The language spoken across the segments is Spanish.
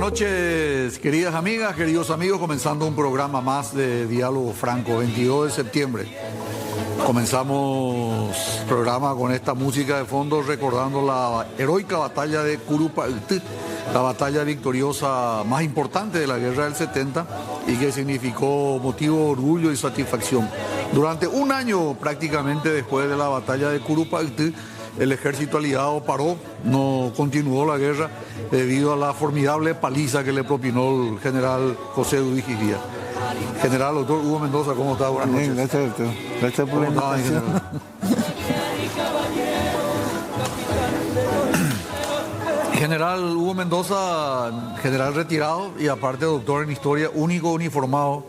noches, queridas amigas, queridos amigos, comenzando un programa más de Diálogo Franco, 22 de septiembre. Comenzamos el programa con esta música de fondo recordando la heroica batalla de Curupaytí, la batalla victoriosa más importante de la guerra del 70 y que significó motivo de orgullo y satisfacción. Durante un año prácticamente después de la batalla de Curupaytí, el ejército aliado paró, no continuó la guerra debido a la formidable paliza que le propinó el general José Dudigis Díaz. General doctor Hugo Mendoza, ¿cómo está? Buenas noches. Gracias por la invitación. General Hugo Mendoza, general retirado y aparte doctor en historia, único uniformado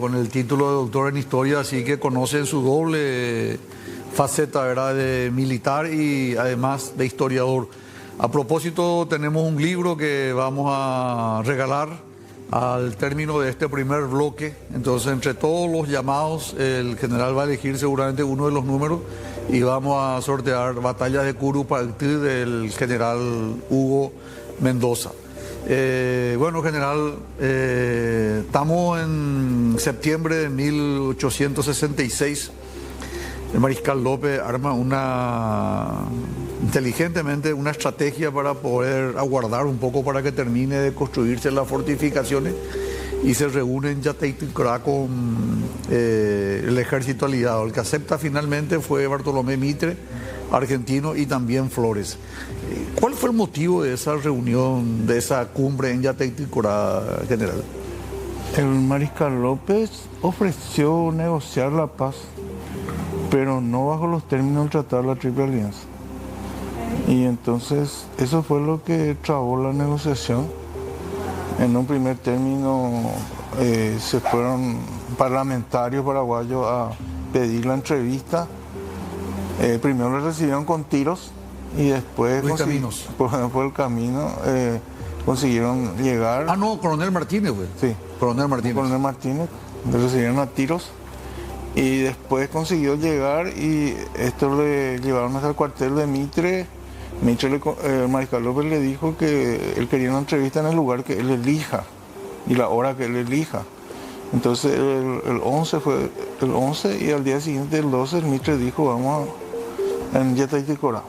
con el título de doctor en historia, así que conoce su doble faceta, ¿verdad?, de militar y además de historiador. A propósito, tenemos un libro que vamos a regalar al término de este primer bloque. Entonces, entre todos los llamados, el general va a elegir seguramente uno de los números y vamos a sortear Batallas de Curupaytí del general Hugo Mendoza. Bueno, general, estamos en septiembre de 1866. El mariscal López arma inteligentemente una estrategia para poder aguardar un poco para que termine de construirse las fortificaciones y se reúne en Yateiticorá con el ejército aliado. El que acepta finalmente fue Bartolomé Mitre, argentino, y también Flores. ¿Cuál fue el motivo de esa reunión, de esa cumbre en Yateiticorá, general? El mariscal López ofreció negociar la paz, pero no bajo los términos del Tratado de la Triple Alianza. Y entonces eso fue lo que trabó la negociación. En un primer término se fueron parlamentarios paraguayos a pedir la entrevista. Primero le recibieron con tiros y después por el camino consiguieron llegar. Ah, no, Coronel Martínez, güey. Sí. Coronel Martínez, le recibieron a tiros. Y después consiguió llegar y esto le llevaron hasta el cuartel de Mitre. El mariscal López le dijo que él quería una entrevista en el lugar que él elija y la hora que él elija. Entonces el 11 fue el 11 y al día siguiente, el 12, el Mitre dijo, vamos en Yateiticorá,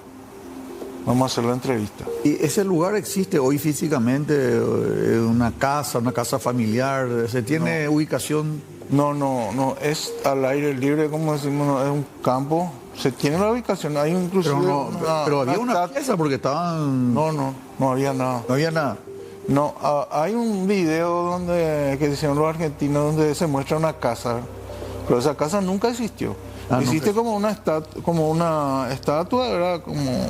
vamos a hacer la entrevista. ¿Y ese lugar existe hoy físicamente? ¿Una casa familiar? ¿Se tiene ubicación? No, es al aire libre, como decimos, no, es un campo. Se tiene la ubicación, hay inclusive pero había una pieza porque estaban... No había nada. No había nada. No, hay un video que hicieron los argentinos donde se muestra una casa, pero esa casa nunca existió. Existe como una estatua, ¿verdad? Como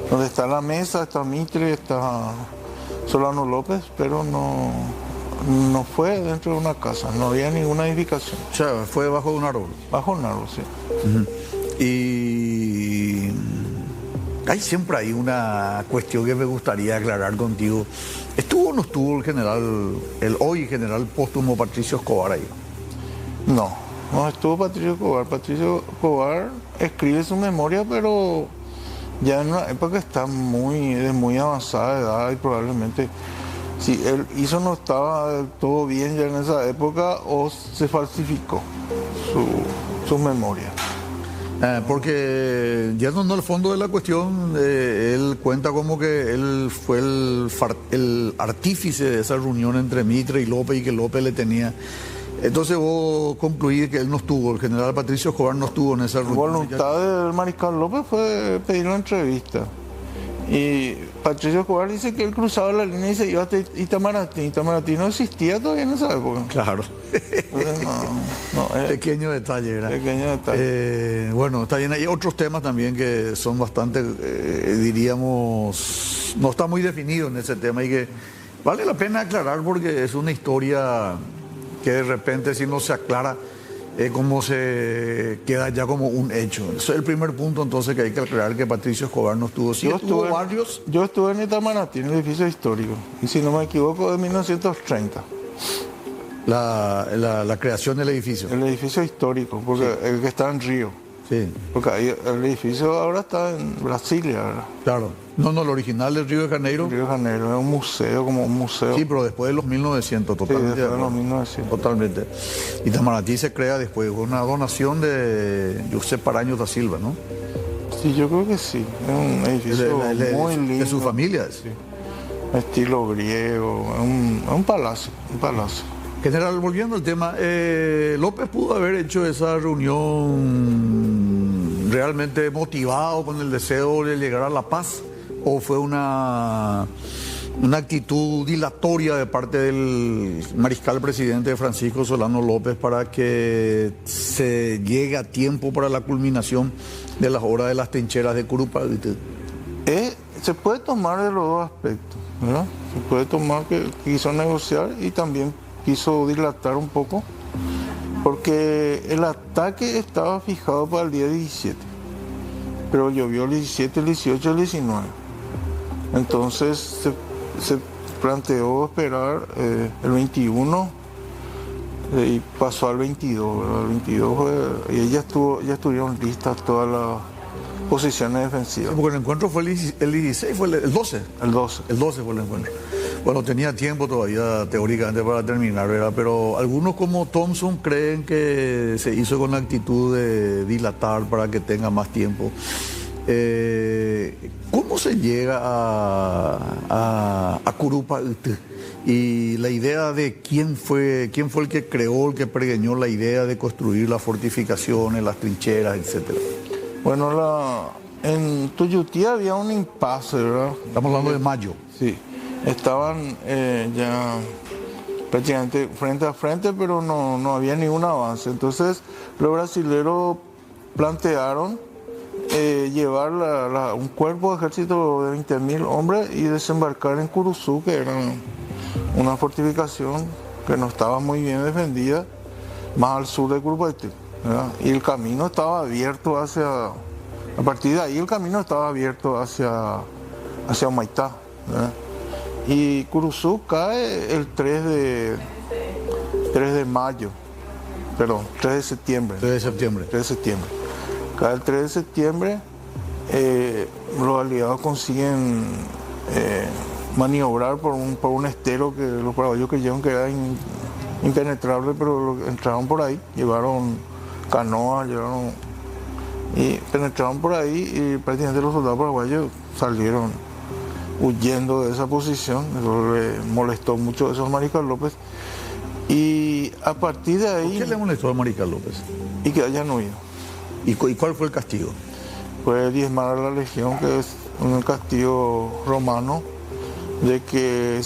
donde está la mesa, está Mitre, está Solano López, pero no fue dentro de una casa, no había ninguna edificación. O sea, fue bajo un árbol. Bajo un árbol, sí. Y siempre hay una cuestión que me gustaría aclarar contigo. ¿Estuvo o no estuvo el hoy general póstumo Patricio Escobar ahí? No estuvo Patricio Escobar. Patricio Escobar escribe su memoria, pero ya en una época que está de muy avanzada edad y probablemente... Si él hizo no estaba del todo bien ya en esa época o se falsificó su memoria. Porque yendo al fondo de la cuestión, él cuenta como que él fue el artífice de esa reunión entre Mitre y López y que López le tenía. Entonces vos concluís que él no estuvo, el general Patricio Escobar no estuvo en esa reunión. La voluntad del mariscal López fue pedir una entrevista. Y Patricio Escobar dice que él cruzaba la línea y se iba a Itamaraty. Itamaraty no existía todavía en esa época. Claro. Entonces, pequeño detalle, ¿verdad? Pequeño detalle. Bueno, está bien. Hay otros temas también que son bastante, diríamos, no está muy definido en ese tema y que vale la pena aclarar porque es una historia que de repente si no se aclara, como se queda ya como un hecho. Ese es el primer punto entonces que hay que aclarar, que Patricio Escobar no estuvo. ¿Sí estuvo Barrios? Yo estuve en Itamaraty, en el edificio histórico, y si no me equivoco, de 1930. La creación del edificio. El edificio histórico, porque el que está en Río. Sí, Porque ahí el edificio ahora está en Brasilia, ¿verdad? claro. No, no, el original del Río de Janeiro. Río de Janeiro es un museo, como un museo. Sí, pero después de los 1900, Sí, totalmente. después de los acuerdo. 1900. Totalmente. Y Itamaraty se crea después, una donación de Josep Paraño da Silva, ¿no? Sí, yo creo que sí. Es un edificio muy lindo. De su familia. Sí. Estilo griego, es un palacio, un palacio. General, volviendo al tema, López pudo haber hecho esa reunión realmente motivado con el deseo de llegar a la paz, o fue una actitud dilatoria de parte del mariscal presidente Francisco Solano López para que se llegue a tiempo para la culminación de las obras de las trincheras de Curupayty. Se puede tomar de los dos aspectos, ¿verdad? Se puede tomar que quiso negociar y también quiso dilatar un poco, porque el ataque estaba fijado para el día 17, pero llovió el 17, el 18, el 19. Entonces se planteó esperar el 21 y pasó al 22, ¿verdad? El 22 y ya estuvieron listas todas las posiciones defensivas. Porque el encuentro fue el 16, fue el 12. El 12. El 12 fue el encuentro. Bueno, tenía tiempo todavía teóricamente para terminar, ¿verdad? Pero algunos como Thompson creen que se hizo con la actitud de dilatar para que tenga más tiempo. ¿Cómo se llega a Curupayty? Y la idea de quién fue el que creó, el que pregueñó la idea de construir las fortificaciones, las trincheras, etcétera. Bueno, en Tuyutí había un impasse, ¿verdad? Estamos hablando de mayo. Sí, estaban ya prácticamente frente a frente, pero no había ningún avance. Entonces los brasileños plantearon llevar un cuerpo de ejército de 20.000 hombres y desembarcar en Curuzú, que era una fortificación que no estaba muy bien defendida, más al sur de Curupayty, ¿verdad? Y el camino estaba abierto a partir de ahí el camino estaba abierto hacia Humaitá, ¿verdad? Y Curuzú cae el 3 de mayo, perdón, 3 de septiembre. 3 de septiembre. 3 de septiembre. Cae el 3 de septiembre, los aliados consiguen maniobrar por un estero que los paraguayos creyeron que era impenetrable, pero entraron por ahí, llevaron canoas, y penetraron por ahí y prácticamente los soldados paraguayos salieron huyendo de esa posición. Eso le molestó mucho eso al mariscal López, y a partir de ahí... ¿Por qué le molestó al mariscal López? Y que hayan huido. ¿Y cuál fue el castigo? Fue diezmar a la legión, que es un castigo romano, de que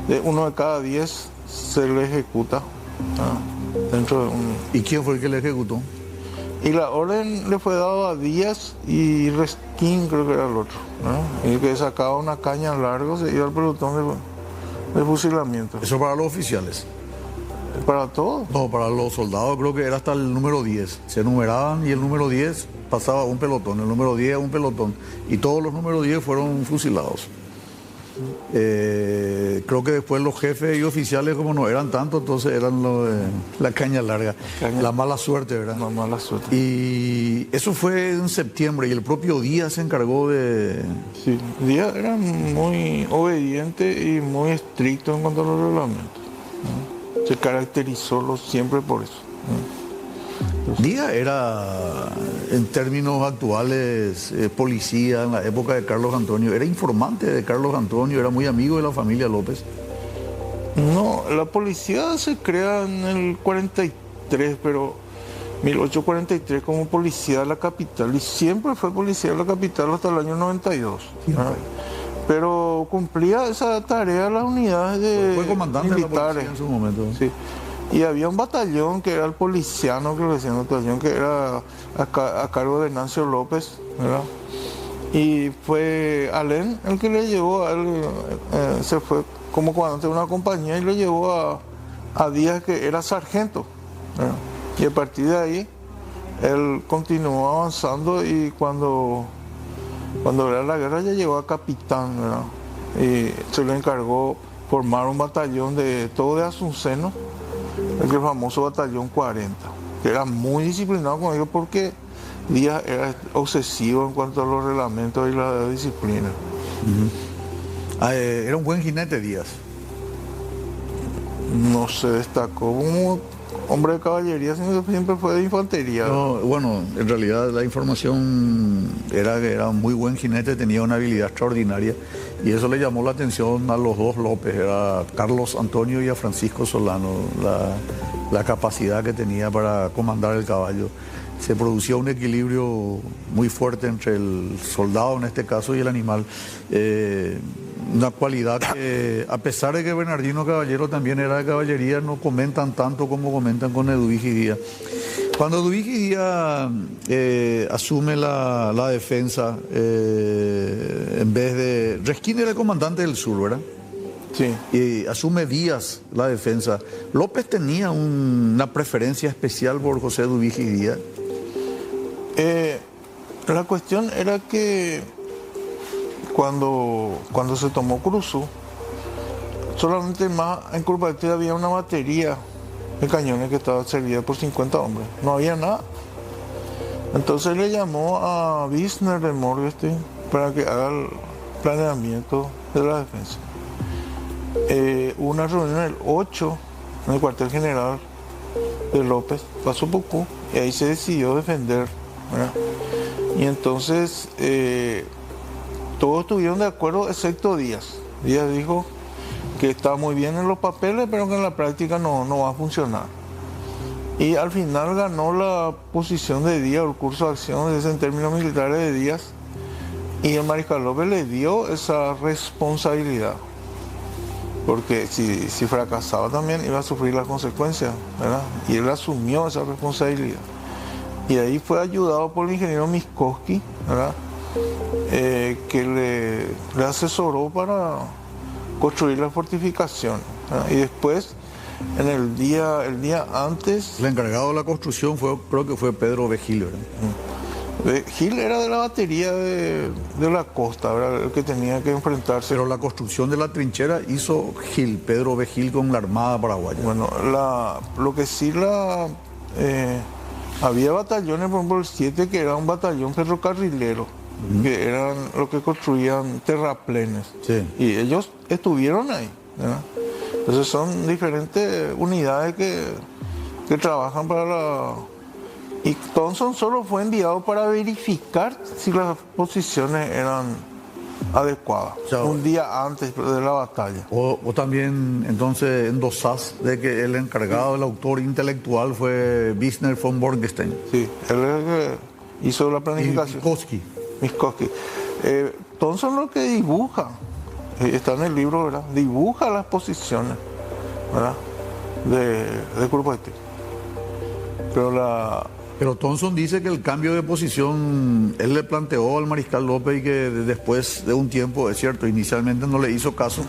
de uno de cada 10 se le ejecuta, dentro de un... ¿Y quién fue el que le ejecutó? Y la orden le fue dada a Díaz y Resquín, creo que era el otro, ¿no? Y que sacaba una caña larga, se iba al pelotón de fusilamiento. Eso para los oficiales. Para todos. No, para los soldados creo que era hasta el número 10. Se numeraban y el número 10 pasaba un pelotón, el número 10 un pelotón. Y todos los números 10 fueron fusilados. Creo que después los jefes y oficiales, como no eran tantos, entonces eran la caña larga. La mala suerte, ¿verdad? La mala suerte. Y eso fue en septiembre y el propio Díaz se encargó de... Sí, Díaz era muy obediente y muy estricto en cuanto a los reglamentos, ¿no? Se caracterizó siempre por eso, ¿no? Díaz era, en términos actuales, policía en la época de Carlos Antonio, era informante de Carlos Antonio, era muy amigo de la familia López. No, la policía se crea en el 43, pero 1843 como policía de la capital, y siempre fue policía de la capital hasta el año 92. Pero cumplía esa tarea las unidades de Fue comandante militares de la policía en su momento. Sí. Y había un batallón que era el policiano, que le decían batallón, que era a cargo de Nancio López, ¿verdad? Y fue Alén el que le llevó a él, se fue como comandante de una compañía y le llevó a Díaz, que era sargento, ¿verdad? Y a partir de ahí él continuó avanzando, y cuando era la guerra ya llegó a capitán, ¿verdad? Y se le encargó formar un batallón de todo de Asunceno, el famoso batallón 40, que era muy disciplinado con ellos porque Díaz era obsesivo en cuanto a los reglamentos y la disciplina. Era un buen jinete Díaz. No se destacó como hombre de caballería, sino que siempre fue de infantería. No, bueno, en realidad la información era que era un muy buen jinete, tenía una habilidad extraordinaria y eso le llamó la atención a los dos López, era a Carlos Antonio y a Francisco Solano, la capacidad que tenía para comandar el caballo. Se producía un equilibrio muy fuerte entre el soldado en este caso y el animal. Una cualidad que, a pesar de que Bernardino Caballero también era de caballería, no comentan tanto como comentan con Eduvige Díaz. Cuando Eduvige Díaz asume la defensa, en vez de... Resquín era el comandante del sur, ¿verdad? Sí. Y asume Díaz la defensa. ¿López tenía una preferencia especial por José Eduvige Díaz? La cuestión era que cuando se tomó Cruzú, solamente más en Curupayté había una batería de cañones que estaba servida por 50 hombres. No había nada. Entonces le llamó a Wisner de Morgenstern para que haga el planeamiento de la defensa. Hubo una reunión el 8 en el cuartel general de López, pasó poco, y ahí se decidió defender, ¿verdad? Y entonces todos estuvieron de acuerdo excepto Díaz. Díaz dijo que está muy bien en los papeles, pero que en la práctica no va a funcionar. Y al final ganó la posición de Díaz, el curso de acción en términos militares de Díaz, y el mariscal López le dio esa responsabilidad. Porque si fracasaba también iba a sufrir las consecuencias, ¿verdad? Y él asumió esa responsabilidad. Y ahí fue ayudado por el ingeniero Miskovsky, ¿verdad? Que le asesoró para construir la fortificación, ¿verdad? Y después, el día antes... El encargado de la construcción creo que fue Pedro Vigil, ¿verdad? Gil era de la batería de la costa, ¿verdad? El que tenía que enfrentarse. Pero la construcción de la trinchera hizo Gil, Pedro Vigil con la Armada Paraguaya. Bueno, lo que sí había batallones, por ejemplo el 7, que era un batallón ferrocarrilero, que eran los que construían terraplenes. Sí. Y ellos estuvieron ahí, ¿verdad? Entonces son diferentes unidades que trabajan para la... Y Thompson solo fue enviado para verificar si las posiciones eran adecuadas, o sea, un día antes de la batalla. O también entonces endosás de que el encargado, el autor intelectual fue Wisner von Morgenstern. Sí, él es el que hizo la planificación. Miskovsky. Thompson lo que dibuja, está en el libro, ¿verdad? Dibuja las posiciones, ¿verdad? De Curupayté. Pero Thompson dice que el cambio de posición, él le planteó al mariscal López y que después de un tiempo, es cierto, inicialmente no le hizo caso,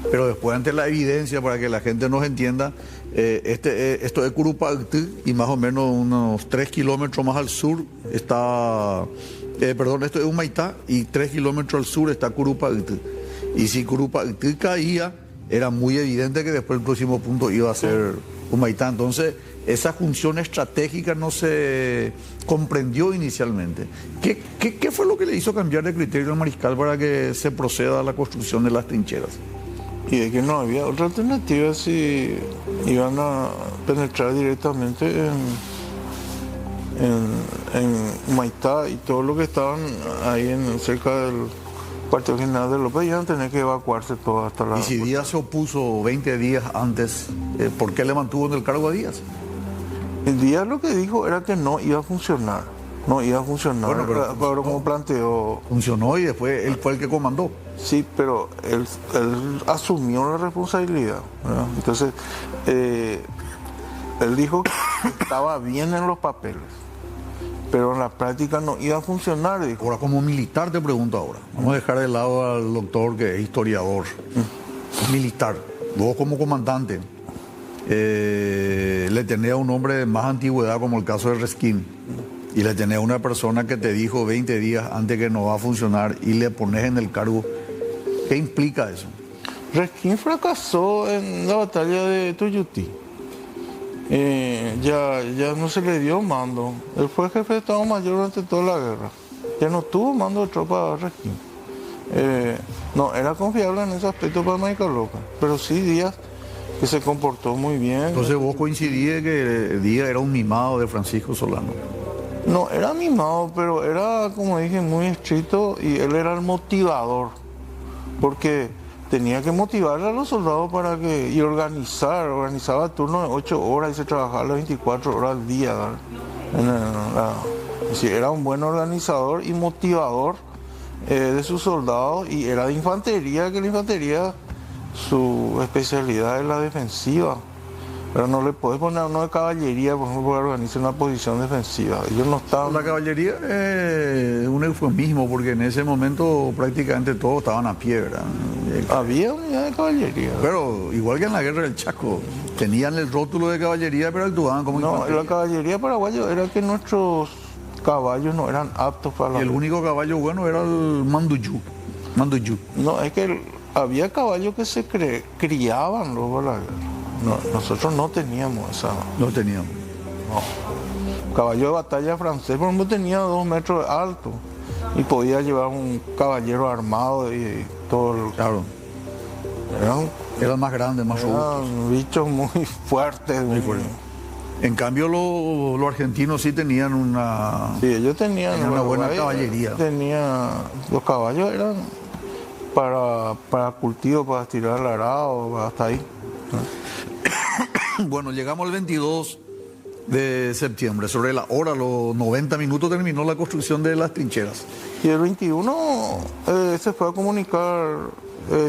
pero después ante la evidencia, para que la gente nos entienda, esto es Curupayté y más o menos unos 3 kilómetros más al sur está, esto es Humaitá y 3 kilómetros al sur está Curupayté. Y si Curupayté caía, era muy evidente que después el próximo punto iba a ser Humaitá. Entonces, esa función estratégica no se comprendió inicialmente. ¿Qué fue lo que le hizo cambiar de criterio al mariscal para que se proceda a la construcción de las trincheras? Y de que no había otra alternativa si iban a penetrar directamente en Humaitá y todo lo que estaban ahí cerca del cuartel general de López, iban a tener que evacuarse todo hasta la... Y si Díaz se opuso 20 días antes, ¿por qué le mantuvo en el cargo a Díaz? El Díaz lo que dijo era que no iba a funcionar. No iba a funcionar. Bueno, pero como planteó... Funcionó y después él fue el que comandó. Sí, pero él asumió la responsabilidad, ¿verdad? Entonces, él dijo que estaba bien en los papeles, pero en la práctica no iba a funcionar. Dijo. Ahora, como militar te pregunto ahora. Vamos a dejar de lado al doctor que es historiador. Militar. Vos como comandante, le tenés a un hombre de más antigüedad como el caso de Resquín y le tenés a una persona que te dijo 20 días antes que no va a funcionar y le pones en el cargo. ¿Qué implica eso? Resquín fracasó en la batalla de Tuyutí. Ya no se le dio mando. Él fue jefe de Estado Mayor durante toda la guerra. Ya no tuvo mando de tropa de régimen. No, era confiable en ese aspecto para Mariscal López, pero sí Díaz, que se comportó muy bien. Entonces vos coincidís que Díaz era un mimado de Francisco Solano. No, era mimado, pero era, como dije, muy estricto y él era el motivador, porque tenía que motivar a los soldados para que, y organizaba turnos de 8 horas y se trabajaba las 24 horas al día. Sí, era un buen organizador y motivador de sus soldados, y era de infantería, que la infantería, su especialidad es la defensiva. Pero no le puedes poner a uno de caballería, por ejemplo, para organizar una posición defensiva. Ellos no estaban... La caballería es un eufemismo, porque en ese momento prácticamente todos estaban a pie, ¿verdad? Había unidad de caballería. Pero igual que en la guerra del Chaco, tenían el rótulo de caballería, pero actuaban como infantería. No, la caballería paraguaya era que nuestros caballos no eran aptos para la Y el guerra. único caballo bueno era el Manduyú. Manduyú. No, es que había caballos que se criaban luego a la guerra. No, nosotros no teníamos esa... No teníamos. No. Caballo de batalla francés, por ejemplo, tenía 2 metros de alto y podía llevar un caballero armado y todo. Claro. Eran más grandes, más robustos. Eran bichos muy fuertes. Muy fuertes. En cambio, los argentinos sí tenían una... Sí, ellos tenían una buena caballería. Los caballos eran para cultivo, para estirar el arado, hasta ahí. Bueno, llegamos al 22 de septiembre. Sobre la hora, los 90 minutos, terminó la construcción de las trincheras. Y el 21 se fue a comunicar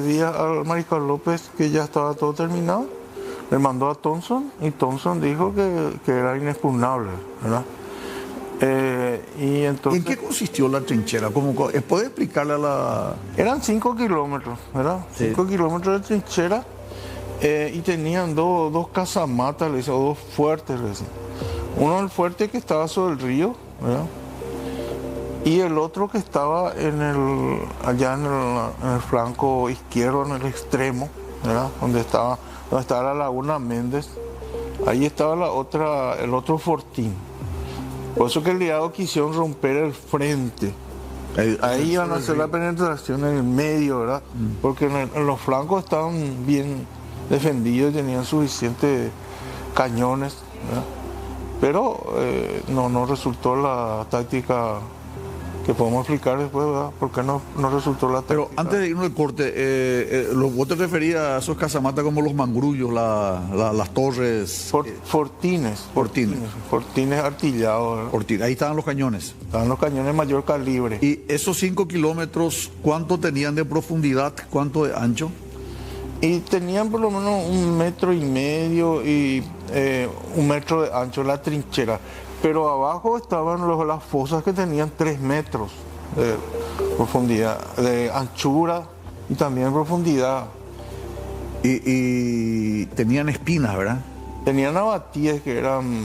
Díaz al Mariscal López que ya estaba todo terminado. Le mandó a Thompson y Thompson dijo que era inexpugnable, ¿verdad? Y entonces, ¿En qué consistió la trinchera? ¿Puede explicarle a la...? eran 5 kilómetros, ¿verdad? Sí. 5 kilómetros de trinchera, y tenían dos casamatas, le decía, o 2 fuertes, le decía. Uno el fuerte que estaba sobre el río, ¿verdad? Y el otro que estaba allá en el flanco izquierdo, en el extremo, ¿verdad? Donde estaba la laguna Méndez. Ahí estaba el otro fortín. Por eso que el aliado quisieron romper el frente. Ahí iban a hacer la penetración en el medio, ¿verdad? Porque en los flancos estaban bien defendidos y tenían suficientes cañones, ¿verdad? Pero no resultó la táctica que podemos explicar después, ¿verdad? ¿Por qué no resultó la táctica? Pero antes de irnos al corte, vos te referías a esos casamatas como los mangrullos, las torres... Fortines. Fortines artillados, ¿verdad? Ahí estaban los cañones. Estaban los cañones mayor calibre. Y esos 5 kilómetros, ¿cuánto tenían de profundidad? ¿Cuánto de ancho? Y tenían por lo menos 1,5 metros y 1 metro de ancho la trinchera. Pero abajo estaban las fosas que tenían 3 metros de profundidad, de anchura y también profundidad. Y tenían espinas, ¿verdad? Tenían abatidas que eran...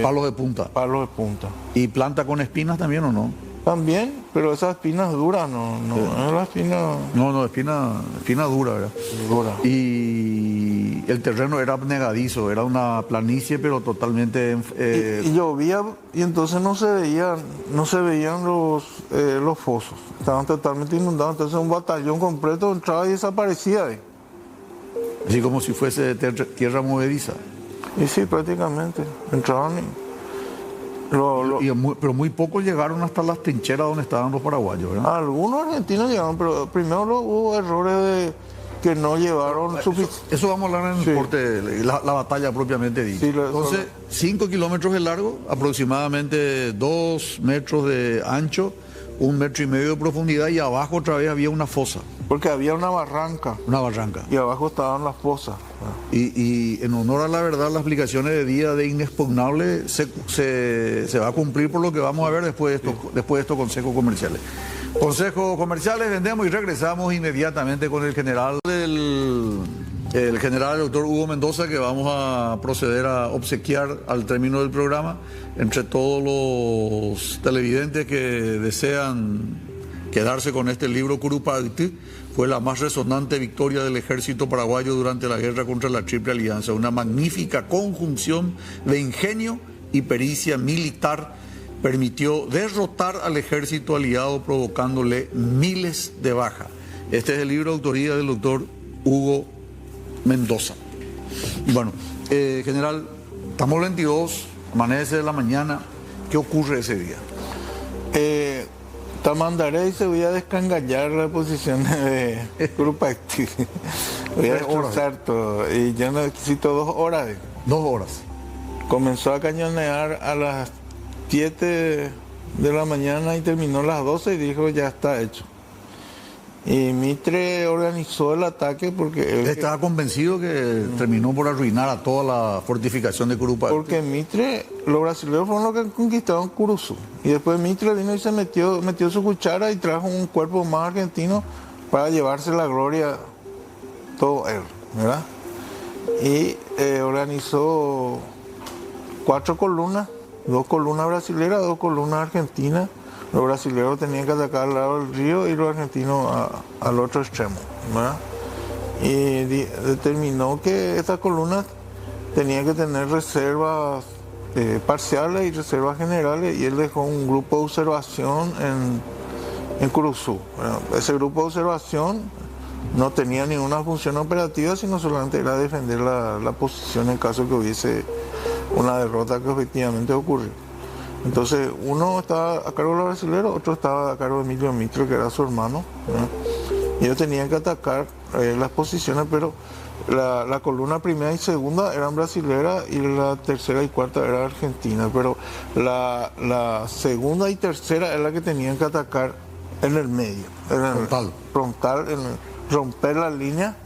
palos de punta. Palos de punta. ¿Y planta con espinas también o no? También, pero esas espinas duras, no es la espina... No, espina dura, ¿verdad? Dura. Y el terreno era abnegadizo, era una planicie, pero totalmente... Y llovía y entonces no se veían los fosos, estaban totalmente inundados, entonces un batallón completo entraba y desaparecía ahí. Así como si fuese tierra movediza. Y sí, prácticamente, entraban pero muy pocos llegaron hasta las trincheras donde estaban los paraguayos, ¿verdad? Algunos argentinos llegaron, pero primero hubo errores de que no llevaron suficiente. Eso vamos a hablar en el corte, la batalla propiamente dicha. Sí, entonces, 5 kilómetros de largo, aproximadamente 2 metros de ancho, 1,5 metros de profundidad, y abajo otra vez había una fosa. Porque había una barranca. Una barranca. Y abajo estaban las fosas. Y en honor a la verdad, las explicaciones de Día de Inexpugnable se va a cumplir por lo que vamos a ver después de estos consejos comerciales. Consejos comerciales, vendemos y regresamos inmediatamente con el general el doctor Hugo Mendoza, que vamos a proceder a obsequiar al término del programa entre todos los televidentes que desean Quedarse con este libro Curupaytí fue la más resonante victoria del ejército paraguayo durante la guerra contra la Triple Alianza, una magnífica conjunción de ingenio y pericia militar permitió derrotar al ejército aliado provocándole miles de bajas. Este es el libro de autoría del doctor Hugo Mendoza. Bueno, general, estamos el 22, amanece de la mañana. ¿Qué ocurre ese día? Tamandaré y se voy a descangallar la posición de Curupaytí. Voy a destrozar todo. Y yo necesito 2 horas. 2 horas. Comenzó a cañonear a las 7 de la mañana y terminó a las 12 y dijo ya está hecho. Y Mitre organizó el ataque porque... Él estaba convencido que terminó por arruinar a toda la fortificación de Curupaytí. Porque Mitre, los brasileños fueron los que conquistaron Curuzú. Y después Mitre vino y se metió su cuchara y trajo un cuerpo más argentino para llevarse la gloria todo él, ¿verdad? Y organizó 4 columnas, 2 columnas brasileras, 2 columnas argentinas. Los brasileños tenían que atacar al lado del río y los argentinos al otro extremo, ¿verdad? Y determinó que estas columnas tenían que tener reservas parciales y reservas generales, y él dejó un grupo de observación en Curuzú. Bueno, ese grupo de observación no tenía ninguna función operativa, sino solamente era defender la posición en caso que hubiese una derrota que efectivamente ocurrió. Entonces, uno estaba a cargo de los brasileños, otro estaba a cargo de Emilio Mitre, que era su hermano, ¿verdad? Y ellos tenían que atacar las posiciones, pero la columna primera y segunda eran brasileras y la tercera y cuarta era argentina, pero la segunda y tercera es la que tenían que atacar en el medio, frontal, romper la línea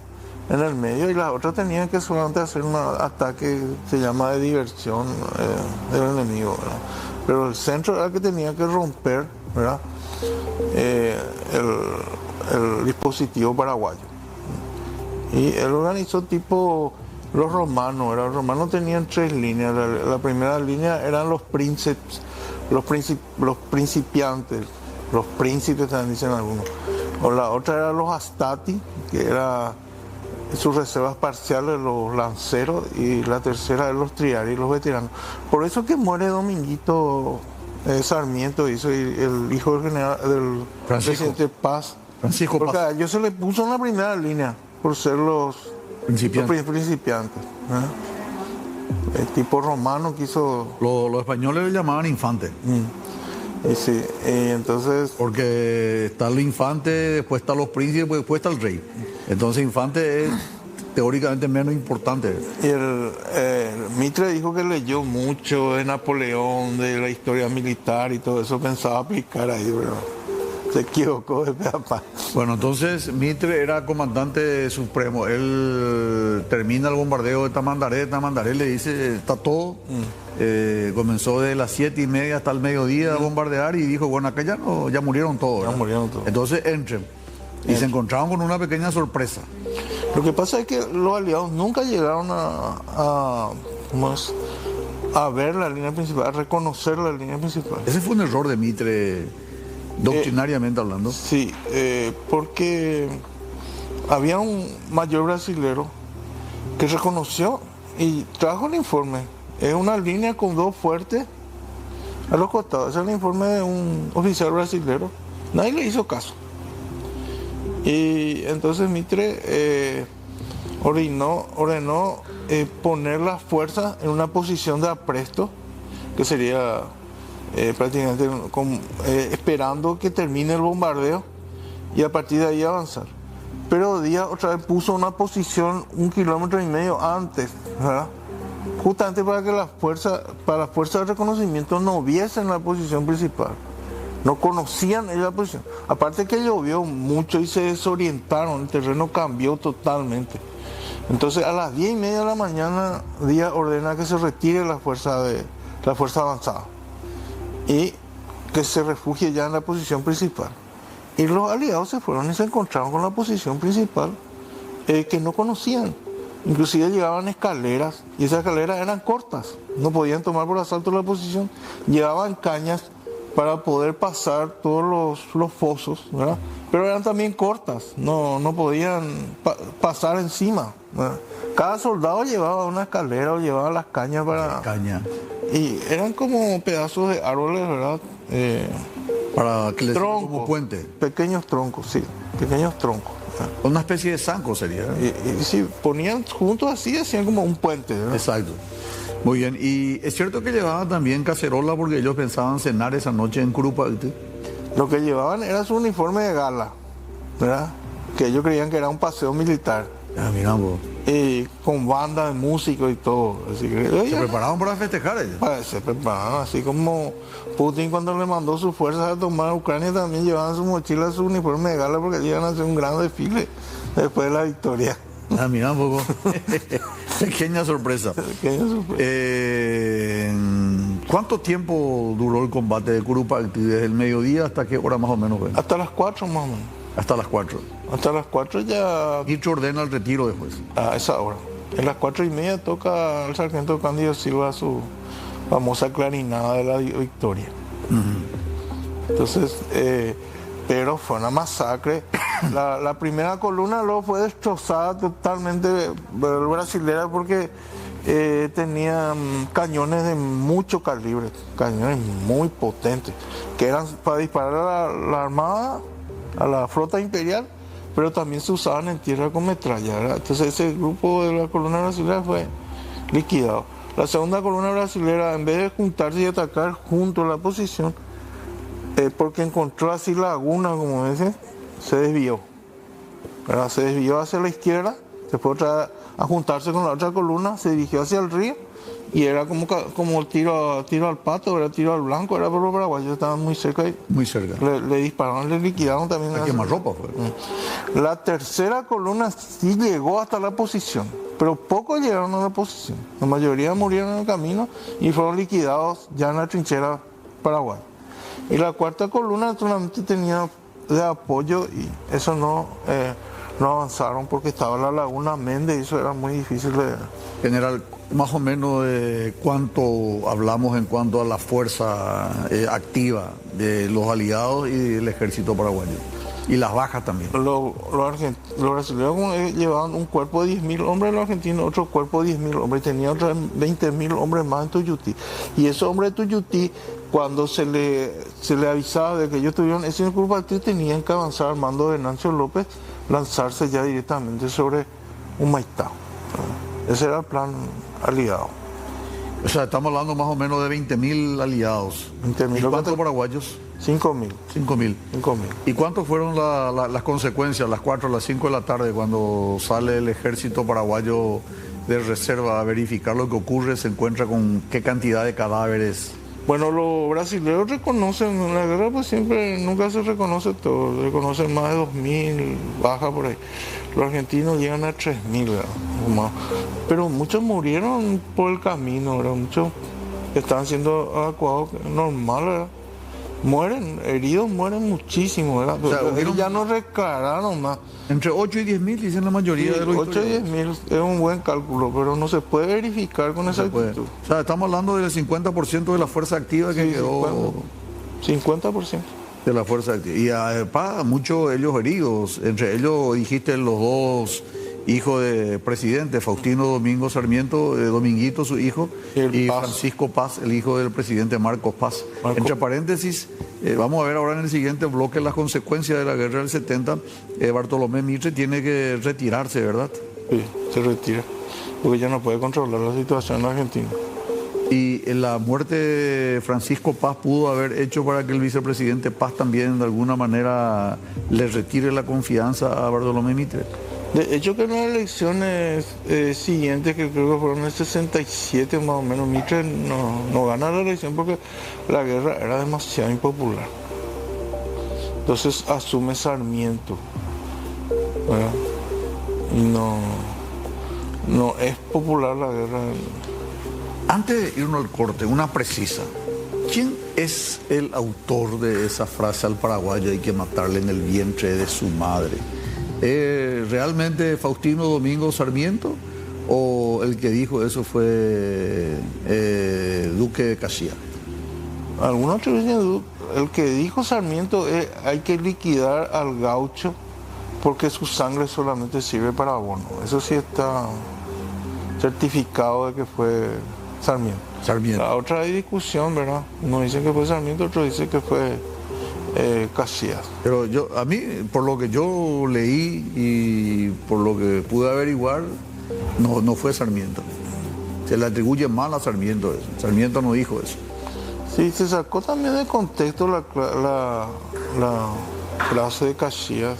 en el medio, y las otras tenían que solamente hacer un ataque, se llama de diversión del enemigo, ¿verdad? Pero el centro era el que tenía que romper, ¿verdad? El dispositivo paraguayo. Y él organizó tipo los romanos, ¿verdad? Los romanos tenían 3 líneas. La primera línea eran los príncipes, los principiantes, los príncipes también dicen algunos. O la otra era los astati, que era sus reservas parciales, los lanceros, y la tercera es los triaris, los veteranos. Por eso que muere Dominguito Sarmiento, hizo el hijo del general, del presidente Paz. Francisco porque Paz. a ellos se le puso en la primera línea por ser los principiantes. El tipo romano quiso... Los españoles le llamaban infante. Y sí, y entonces... Porque está el infante, después están los príncipes, después está el rey. Entonces infante es teóricamente menos importante. Y el Mitre dijo que leyó mucho de Napoleón, de la historia militar y todo eso, pensaba aplicar ahí, pero se equivocó de peapa. Bueno, entonces Mitre era comandante supremo. Él termina el bombardeo de Tamandaré. Tamandaré le dice, está todo. Comenzó de las 7:30 hasta el mediodía a bombardear y dijo, bueno, acá ya murieron todos. Ya murieron todos. Entonces entren. Y se encontraron con una pequeña sorpresa. Lo que pasa es que los aliados nunca llegaron a ver la línea principal, a reconocer la línea principal. Ese fue un error de Mitre, doctrinariamente hablando. Sí, porque había un mayor brasilero que reconoció y trajo el informe. Es una línea con 2 fuertes a los costados. Ese es el informe de un oficial brasilero. Nadie le hizo caso. Y entonces Mitre ordenó poner las fuerzas en una posición de apresto, que sería prácticamente esperando que termine el bombardeo y a partir de ahí avanzar. Pero Díaz otra vez puso una posición 1,5 kilómetros antes, ¿verdad? Justamente para que las fuerzas de reconocimiento no viesen la posición principal. No conocían la posición. Aparte que llovió mucho y se desorientaron, el terreno cambió totalmente. Entonces a las 10:30 de la mañana Díaz ordena que se retire la fuerza avanzada y que se refugie ya en la posición principal. Y los aliados se fueron y se encontraron con la posición principal que no conocían. Inclusive llegaban escaleras y esas escaleras eran cortas, no podían tomar por asalto la posición, llevaban cañas para poder pasar todos los fosos, ¿verdad? Pero eran también cortas, no podían pasar encima, ¿verdad? Cada soldado llevaba una escalera o llevaba las cañas para... Caña. Y eran como pedazos de árboles, ¿verdad? Para que les Troncos, como puente. pequeños troncos, sí, pequeños troncos. ¿verdad? Una especie de zanco sería. Y si ponían juntos así, hacían como un puente, ¿verdad? Exacto. Muy bien. Y es cierto que llevaban también cacerola porque ellos pensaban cenar esa noche en Curupayty. Lo que llevaban era su uniforme de gala, ¿verdad? Que ellos creían que era un paseo militar. Ah, mira, vos. Y con banda de músicos y todo. Así que, Se preparaban para festejar ellos. Se preparaban, así como Putin cuando le mandó sus fuerzas a tomar Ucrania, también llevaban su mochila, su uniforme de gala, porque iban a hacer un gran desfile después de la victoria. Ah, mira un poco. Pequeña sorpresa. Pequeña sorpresa. ¿Cuánto tiempo duró el combate de Curupayty? ¿Desde el mediodía hasta qué hora más o menos? Hasta las 4 más o menos. Hasta las 4. Hasta las 4 ya... Dicho ordena el retiro después. A esa hora. En las 4:30 toca el sargento Cándido Silva su famosa clarinada de la victoria. Entonces, pero fue una masacre. La primera columna luego fue destrozada totalmente brasilera porque tenían cañones de mucho calibre, cañones muy potentes, que eran para disparar a la armada, a la flota imperial, pero también se usaban en tierra con metralla, ¿verdad? Entonces ese grupo de la columna brasilera fue liquidado. La segunda columna brasilera, en vez de juntarse y atacar junto a la posición, porque encontró así laguna, como dicen, se desvió, ¿verdad? Se desvió hacia la izquierda, se fue a juntarse con la otra columna, se dirigió hacia el río y era como tiro al pato, era tiro al blanco, era por los paraguayos, estaban muy cerca. Muy cerca. Le dispararon, le liquidaron también. A quemarropa fue. La tercera columna sí llegó hasta la posición, pero pocos llegaron a la posición. La mayoría murieron en el camino y fueron liquidados ya en la trinchera paraguaya. Y la cuarta columna solamente tenía de apoyo y eso no avanzaron porque estaba la laguna Méndez y eso era muy difícil de... General, más o menos de cuánto hablamos en cuanto a la fuerza activa de los aliados y del ejército paraguayo. Y las bajas también. Los brasileños llevaban un cuerpo de 10.000 hombres, los argentinos otro cuerpo de 10.000 hombres, tenía otros 20.000 hombres más en Tuyutí. Y esos hombres de Tuyutí, cuando se le avisaba de que ellos tuvieron ese Curupayty, tenían que avanzar al mando de Venancio López, lanzarse ya directamente sobre Humaitá. Ese era el plan aliado. O sea, estamos hablando más o menos de 20.000 aliados. 20.000. ¿Y cuántos paraguayos? 5.000. 5.000. ¿Y cuántas fueron las consecuencias a las 4 a las 5 de la tarde cuando sale el ejército paraguayo de reserva a verificar lo que ocurre? ¿Se encuentra con qué cantidad de cadáveres? Bueno, los brasileños reconocen, en la guerra pues nunca se reconoce todo, reconocen más de 2.000 bajas por ahí. Los argentinos llegan a 3.000, ¿verdad? Pero muchos murieron por el camino, ¿verdad? Muchos estaban siendo evacuados normal, ¿verdad? Mueren, heridos mueren muchísimo, ¿verdad? O sea, ellos ya no reclararon más. Entre 8 y 10.000 dicen la mayoría de los 8 y 10.000 es un buen cálculo, pero no se puede verificar con exactitud. O sea, estamos hablando del 50% de la fuerza activa que quedó. 50%. De la fuerza activa. Y además, muchos ellos heridos. Entre ellos dijiste los dos hijos del presidente, Faustino Domingo Sarmiento, Dominguito, su hijo, y Francisco Paz, el hijo del presidente Marcos Paz. Entre paréntesis, vamos a ver ahora en el siguiente bloque las consecuencias de la guerra del 70. Bartolomé Mitre tiene que retirarse, ¿verdad? Sí, se retira, porque ya no puede controlar la situación en Argentina. Y la muerte de Francisco Paz pudo haber hecho para que el vicepresidente Paz también de alguna manera le retire la confianza a Bartolomé Mitre. De hecho, que en las elecciones siguientes, que creo que fueron en el 67 más o menos, Mitre no gana la elección porque la guerra era demasiado impopular. Entonces asume Sarmiento, ¿verdad? Y no es popular la guerra. Antes de irnos al corte, una precisa. ¿Quién es el autor de esa frase al paraguayo hay que matarle en el vientre de su madre? ¿Realmente Faustino Domingo Sarmiento o el que dijo eso fue Duque de Caxias? Algunos atribuyen, el que dijo Sarmiento es hay que liquidar al gaucho porque su sangre solamente sirve para abono. Eso sí está certificado de que fue Sarmiento. La otra hay discusión, ¿verdad? Uno dice que fue Sarmiento, otro dice que fue Casillas. Pero a mí, por lo que yo leí y por lo que pude averiguar, no fue Sarmiento. Se le atribuye mal a Sarmiento eso. Sarmiento no dijo eso. Sí, se sacó también de contexto la frase de Casillas.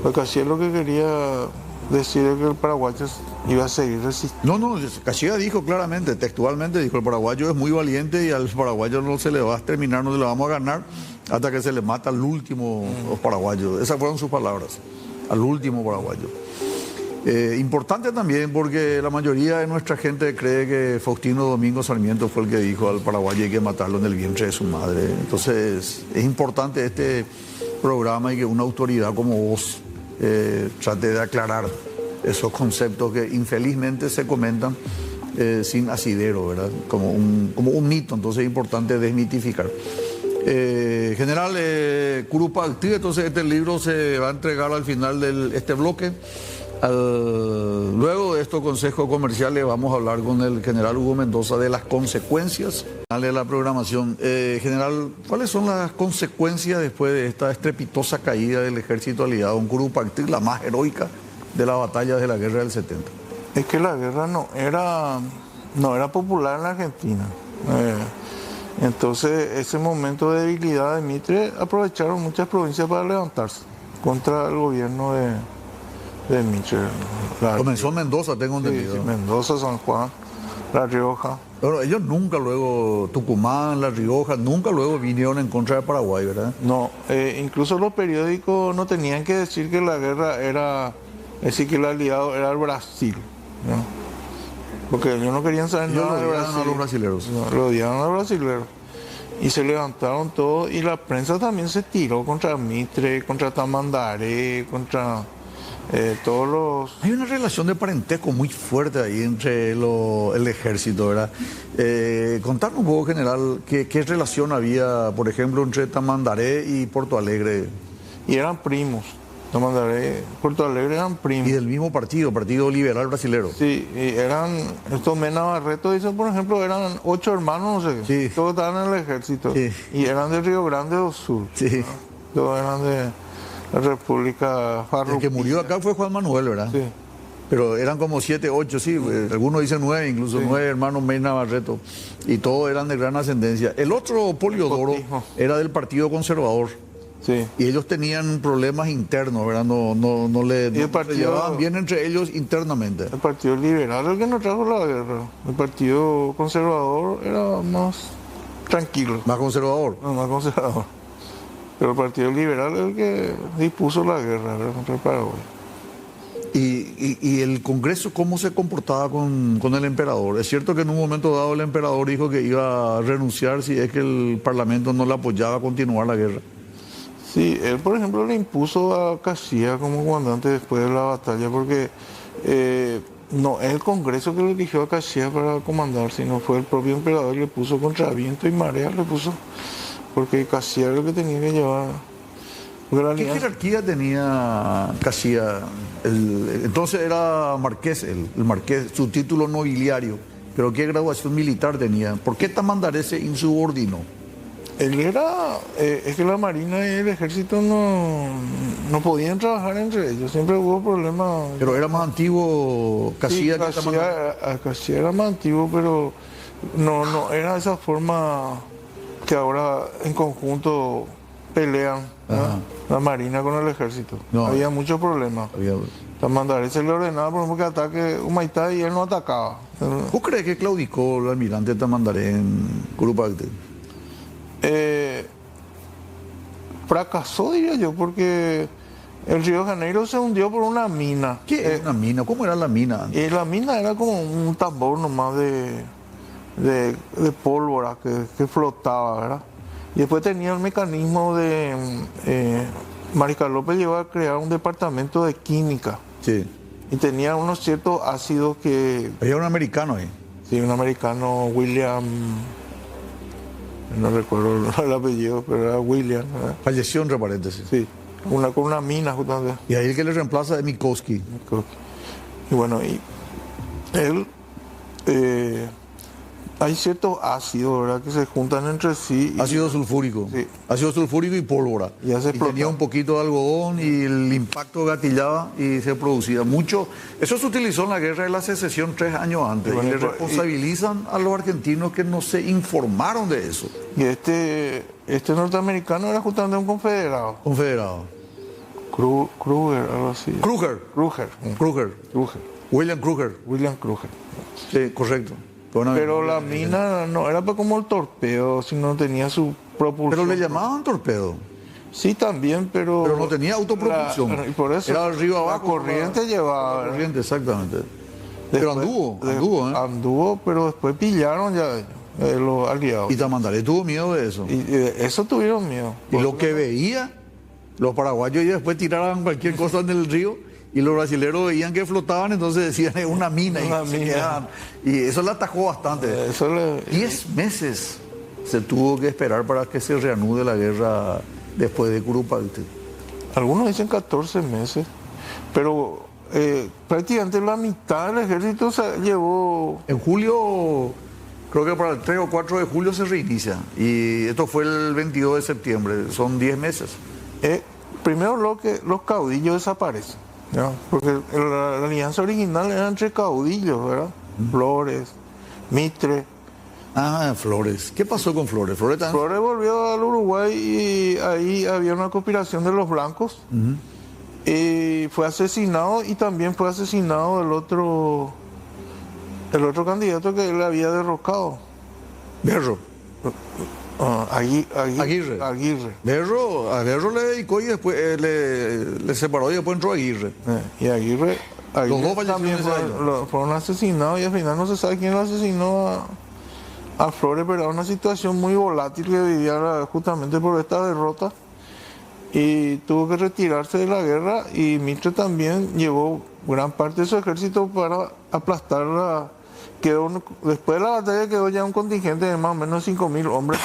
Porque Casillas lo que quería decir es que el paraguayo iba a seguir resistiendo. No, Casillas dijo claramente, textualmente dijo, el paraguayo es muy valiente y al paraguayo no se le va a terminar, no se le vamos a ganar hasta que se le mata al último paraguayo. Esas fueron sus palabras, al último paraguayo. Importante también porque la mayoría de nuestra gente cree que Faustino Domingo Sarmiento fue el que dijo al paraguayo hay que matarlo en el vientre de su madre. Entonces es importante este programa y que una autoridad como vos trate de aclarar esos conceptos que infelizmente se comentan sin asidero, ¿verdad? Como un mito, entonces es importante desmitificar. General Curupaltí, entonces este libro se va a entregar al final de este bloque. Luego de estos consejos comerciales vamos a hablar con el general Hugo Mendoza de las consecuencias de la programación. General, ¿cuáles son las consecuencias después de esta estrepitosa caída del ejército aliado en Curupaltí, la más heroica de las batallas de la guerra del 70? Es que la guerra no era popular en la Argentina. Entonces, ese momento de debilidad de Mitre aprovecharon muchas provincias para levantarse contra el gobierno de Mitre. Comenzó en Mendoza, tengo entendido. Sí, Mendoza, San Juan, La Rioja. Pero ellos nunca luego, Tucumán, La Rioja, nunca luego vinieron en contra de Paraguay, ¿verdad? No, incluso los periódicos no tenían que decir que la guerra era, es decir, que el aliado era el Brasil, ¿no? Porque ellos no querían saber nada de Brasil. A los brasileros. No, lo odiaban a los brasileros. Y se levantaron todos, y la prensa también se tiró contra Mitre, contra Tamandaré, contra todos los... Hay una relación de parentesco muy fuerte ahí entre el ejército, ¿verdad? Contarnos un poco, general, qué relación había, por ejemplo, entre Tamandaré y Porto Alegre. Y eran primos. Tamandaré, Porto Alegre eran primos. Y del mismo Partido Liberal Brasilero. Sí, y eran, estos Mena Barreto, dicen, por ejemplo, eran 8 hermanos, no sé qué. Sí. Todos estaban en el ejército. Sí. Y eran de Río Grande do Sul. Sí. ¿No? Todos eran de la República Farroupilha. El que murió acá fue Juan Manuel, ¿verdad? Sí. Pero eran como 7, 8, sí. Algunos dicen 9, incluso Sí. 9 hermanos Mena Barreto. Y todos eran de gran ascendencia. El otro, Poliodoro, era del Partido Conservador. Sí. Y ellos tenían problemas internos, ¿verdad? No se llevaban bien entre ellos internamente. El Partido Liberal el que nos trajo la guerra. El Partido Conservador era más tranquilo. Más conservador. No, más conservador. Pero el Partido Liberal es el que dispuso la guerra, ¿verdad?, contra el Paraguay. ¿Y el Congreso cómo se comportaba con el emperador? Es cierto que en un momento dado el emperador dijo que iba a renunciar si es que el Parlamento no le apoyaba a continuar la guerra. Sí, él por ejemplo le impuso a Casillas como comandante después de la batalla porque no es el Congreso que lo eligió a Casillas para comandar, sino fue el propio emperador y le puso contra viento y marea, le puso, porque Casillas era el que tenía que llevar. ¿Qué jerarquía tenía Casillas? Entonces era marqués, el marqués, su título nobiliario, pero ¿qué graduación militar tenía? ¿Por qué Tamandaré se insubordinó? Él era, es que la Marina y el Ejército no podían trabajar entre ellos, siempre hubo problemas. Pero era más antiguo Casillas. Sí, Casillas era más antiguo, pero no era de esa forma que ahora en conjunto pelean, ¿no?, la Marina con el Ejército. No, había muchos problemas. Tamandaré se le ordenaba, por ejemplo, que ataque Humaitá y él no atacaba. ¿Vos crees que claudicó el almirante Tamandaré en Curupaltí? Fracasó, diría yo, porque el Río de Janeiro se hundió por una mina. ¿Qué es una mina? ¿Cómo era la mina? Y la mina era como un tambor nomás de pólvora que flotaba, ¿verdad? Y después tenía el mecanismo de... Mariscal López llegó a crear un departamento de química. Sí. Y tenía unos ciertos ácidos que... Había un americano ahí. Sí, un americano, William... no recuerdo el apellido, pero era William, ¿verdad? Falleció entre paréntesis. Sí, con una mina justamente. Y ahí el que le reemplaza es Mikowski. Y bueno, y él, hay ciertos ácidos, ¿verdad?, que se juntan entre sí. Ácido sulfúrico. Sí. Ácido sulfúrico y pólvora. Y hace explotar. Tenía un poquito de algodón y el impacto gatillaba y se producía mucho. Eso se utilizó en la guerra de la secesión 3 años antes. Y bueno, y le responsabilizan a los argentinos que no se informaron de eso. Y este norteamericano era justamente un confederado. Confederado. Kruger, algo así. Kruger. William Kruger. William Kruger. Sí, correcto. Pero la mina no era como el torpedo, sino no tenía su propulsión. Pero le llamaban torpedo. Sí, también, pero no tenía autopropulsión. Y por eso era arriba abajo. La corriente llevaba. La corriente, exactamente. Después, pero anduvo, pero después pillaron ya los aliados. Y Tamandaré tuvo miedo de eso. Y eso tuvieron miedo. Y lo que veía, los paraguayos y después tiraban cualquier cosa en el río. Y los brasileños veían que flotaban, entonces decían, es una mina. Y eso le atajó bastante. 10 meses se tuvo que esperar para que se reanude la guerra después de Curupaytí. Algunos dicen 14 meses, pero prácticamente la mitad del ejército se llevó. En julio, creo que para el 3 o 4 de julio se reinicia. Y esto fue el 22 de septiembre, son 10 meses. Primero los caudillos desaparecen. ¿No? Porque la alianza original era entre caudillos, ¿verdad? Flores, Mitre. Ah, Flores. ¿Qué pasó con Flores? Flores volvió al Uruguay y ahí había una conspiración de los blancos. Y fue asesinado, y también fue asesinado el otro candidato que él había derrocado. Berro. Aguirre. A Berro le dedicó y después le separó y después entró Aguirre. Y Aguirre los dos también fueron asesinados, y al final no se sabe quién lo asesinó a Flores, pero era una situación muy volátil que vivía justamente por esta derrota, y tuvo que retirarse de la guerra. Y Mitre también llevó gran parte de su ejército para aplastar después de la batalla quedó ya un contingente de más o menos 5.000 hombres.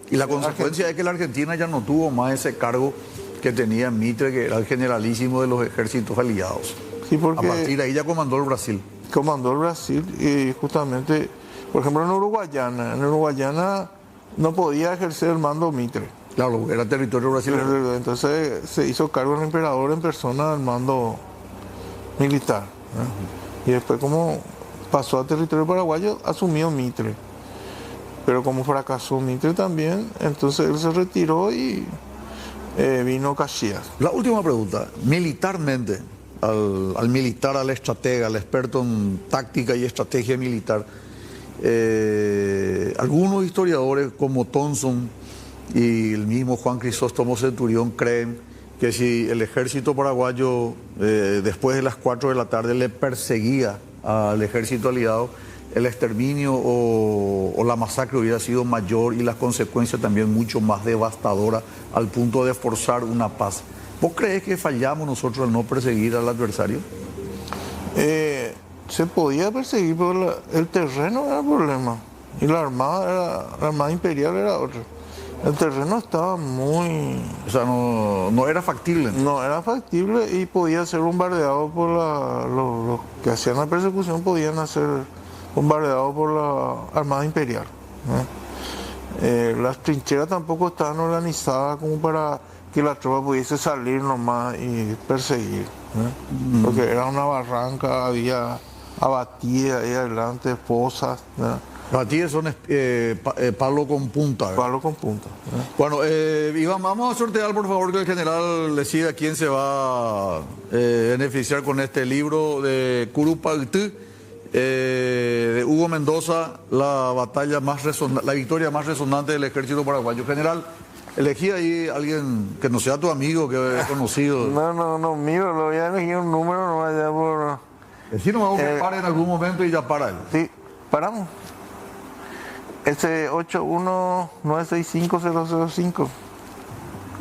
Y la consecuencia es que la Argentina ya no tuvo más ese cargo que tenía Mitre, que era el generalísimo de los ejércitos aliados. Sí, porque a partir de ahí ya comandó el Brasil. Comandó el Brasil, y justamente, por ejemplo, en Uruguayana no podía ejercer el mando Mitre. Claro, era territorio brasileño. Entonces se hizo cargo el emperador en persona del mando militar. Y después, como pasó a territorio paraguayo, asumió Mitre. Pero como fracasó Mitre también, entonces él se retiró y vino Caxias. La última pregunta. Militarmente, al militar, al estratega, al experto en táctica y estrategia militar, algunos historiadores como Thomson y el mismo Juan Crisóstomo Centurión creen que si el ejército paraguayo después de las 4 de la tarde le perseguía al ejército aliado, el exterminio o la masacre hubiera sido mayor y las consecuencias también mucho más devastadoras, al punto de forzar una paz. ¿Vos crees que fallamos nosotros al no perseguir al adversario? Se podía perseguir, pero el terreno era el problema, y la armada imperial era otra. El terreno estaba muy... O sea, no era factible. No era factible, y podía ser bombardeado por los que hacían la persecución, podían ser bombardeados por la Armada Imperial. Las trincheras tampoco estaban organizadas como para que la tropa pudiese salir nomás y perseguir. Porque era una barranca, había abatidas ahí adelante, fosas. Abatidas son palo con punta. Palo con punta. Bueno, Iván, vamos a sortear, por favor, que el general decida quién se va a beneficiar con este libro de Curupaytí, de Hugo Mendoza, la victoria más resonante del ejército paraguayo. General, elegí ahí a alguien que no sea tu amigo, que es conocido. No, mío, lo voy a elegir un número, no vaya por... Si no vamos a parar en algún momento y ya para él. Sí, paramos. Ese 81965-005.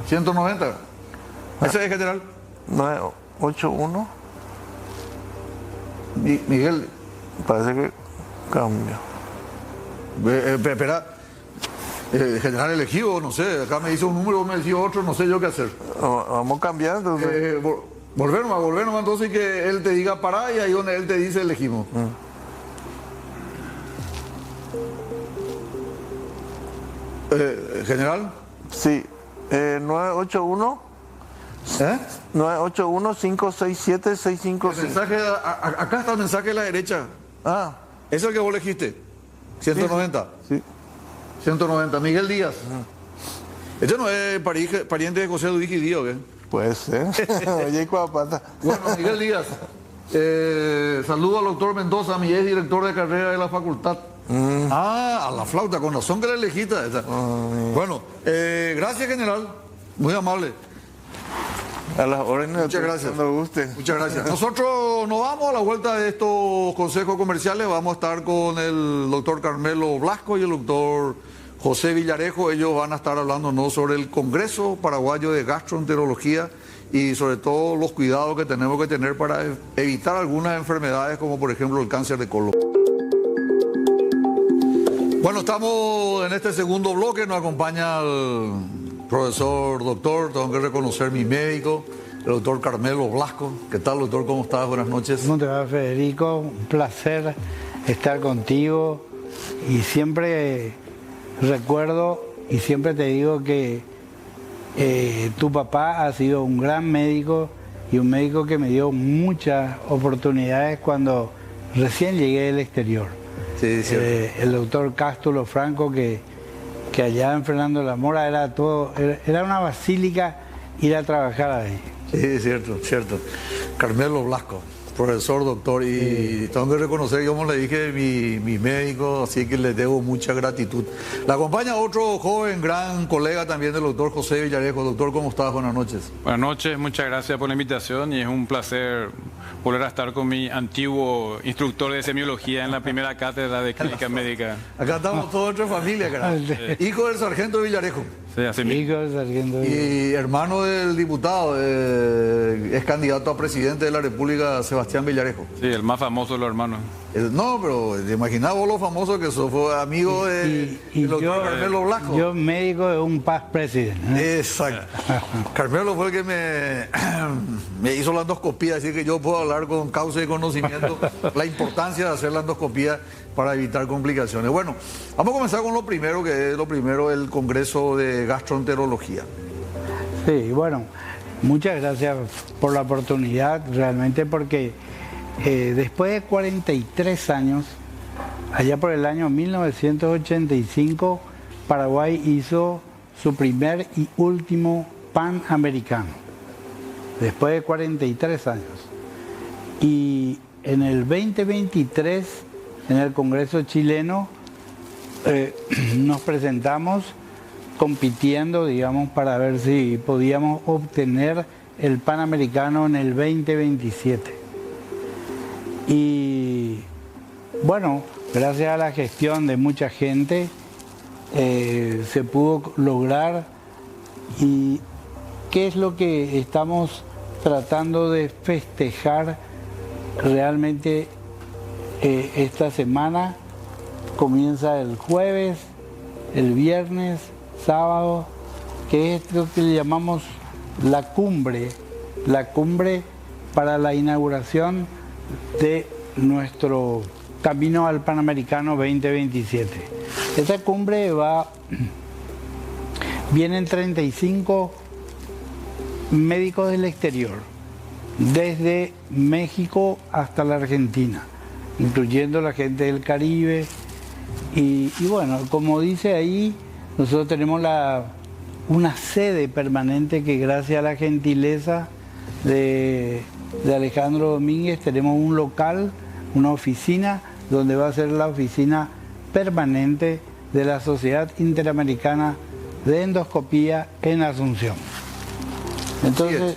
190. Ese es, general. 981. Miguel. Parece que cambia. Espera. General elegido, no sé, acá me dice un número, me decía otro, no sé yo qué hacer. Vamos cambiando. Volver nomás, entonces que él te diga pará y ahí donde él te dice elegimos. General. Sí, 981. 981-567-655. Mensaje, acá está el mensaje de la derecha. Ah. Es el que vos elegiste. 190. Sí. 190. Miguel Díaz. Este no es pariente de José Luis y Díaz, ¿o qué? Puede ser. Oye, Cuapata. Bueno, Miguel Díaz. Saludo al doctor Mendoza, mi ex director de carrera de la facultad. A la flauta, con razón que la elegiste. Bueno, gracias, general. Muy amable. A las órdenes. Muchas gracias. Cuando guste. Muchas gracias. Nosotros nos vamos a la vuelta de estos consejos comerciales. Vamos a estar con el doctor Carmelo Blasco y el doctor José Villarejo. Ellos van a estar hablándonos sobre el Congreso Paraguayo de Gastroenterología y sobre todo los cuidados que tenemos que tener para evitar algunas enfermedades como por ejemplo el cáncer de colon. Bueno, estamos en este segundo bloque. Nos acompaña el profesor doctor, tengo que reconocer mi médico, el doctor Carmelo Blasco. ¿Qué tal, doctor? ¿Cómo estás? Buenas noches. ¿Cómo te va, Federico? Un placer estar contigo y siempre recuerdo y siempre te digo que tu papá ha sido un gran médico y un médico que me dio muchas oportunidades cuando recién llegué del exterior. Sí, sí. El doctor Cástulo Franco, que allá en Fernando de la Mora era una basílica ir a trabajar ahí. Sí, cierto, cierto. Carmelo Blasco, profesor, doctor, y tengo que reconocer, yo como le dije, mi médico, así que le debo mucha gratitud. La acompaña otro joven, gran colega también del doctor José Villarejo. Doctor, ¿cómo estás? Buenas noches. Buenas noches, muchas gracias por la invitación y es un placer volver a estar con mi antiguo instructor de semiología en la primera cátedra de clínica médica. Acá estamos todos entre familia, carajo. Hijo del sargento Villarejo. Sí, así mismo. Hijo del sargento. Y hermano del diputado, es candidato a presidente de la República, Sebastián Villarejo. Sí, el más famoso de los hermanos. No, pero te imaginás vos lo famoso que sos, fue amigo del doctor Carmelo Blasco. Yo médico de un past president. Exacto. Carmelo fue el que me hizo la endoscopía, así que yo puedo hablar con causa y conocimiento la importancia de hacer la endoscopía para evitar complicaciones. Bueno, vamos a comenzar con lo primero, que es el Congreso de Gastroenterología. Sí, bueno, muchas gracias por la oportunidad, realmente, porque después de 43 años, allá por el año 1985, Paraguay hizo su primer y último Panamericano, después de 43 años. Y en el 2023, en el Congreso chileno, nos presentamos compitiendo, digamos, para ver si podíamos obtener el Panamericano en el 2027. Y bueno, gracias a la gestión de mucha gente, se pudo lograr. ¿Y qué es lo que estamos tratando de festejar realmente esta semana? Comienza el jueves, el viernes, sábado, que es lo que le llamamos la cumbre para la inauguración de nuestro camino al Panamericano 2027. Esta cumbre vienen 35 médicos del exterior, desde México hasta la Argentina, incluyendo la gente del Caribe. Y bueno, como dice ahí, nosotros tenemos una sede permanente que gracias a la gentileza de Alejandro Domínguez tenemos un local, una oficina, donde va a ser la oficina permanente de la Sociedad Interamericana de Endoscopía en Asunción. Entonces,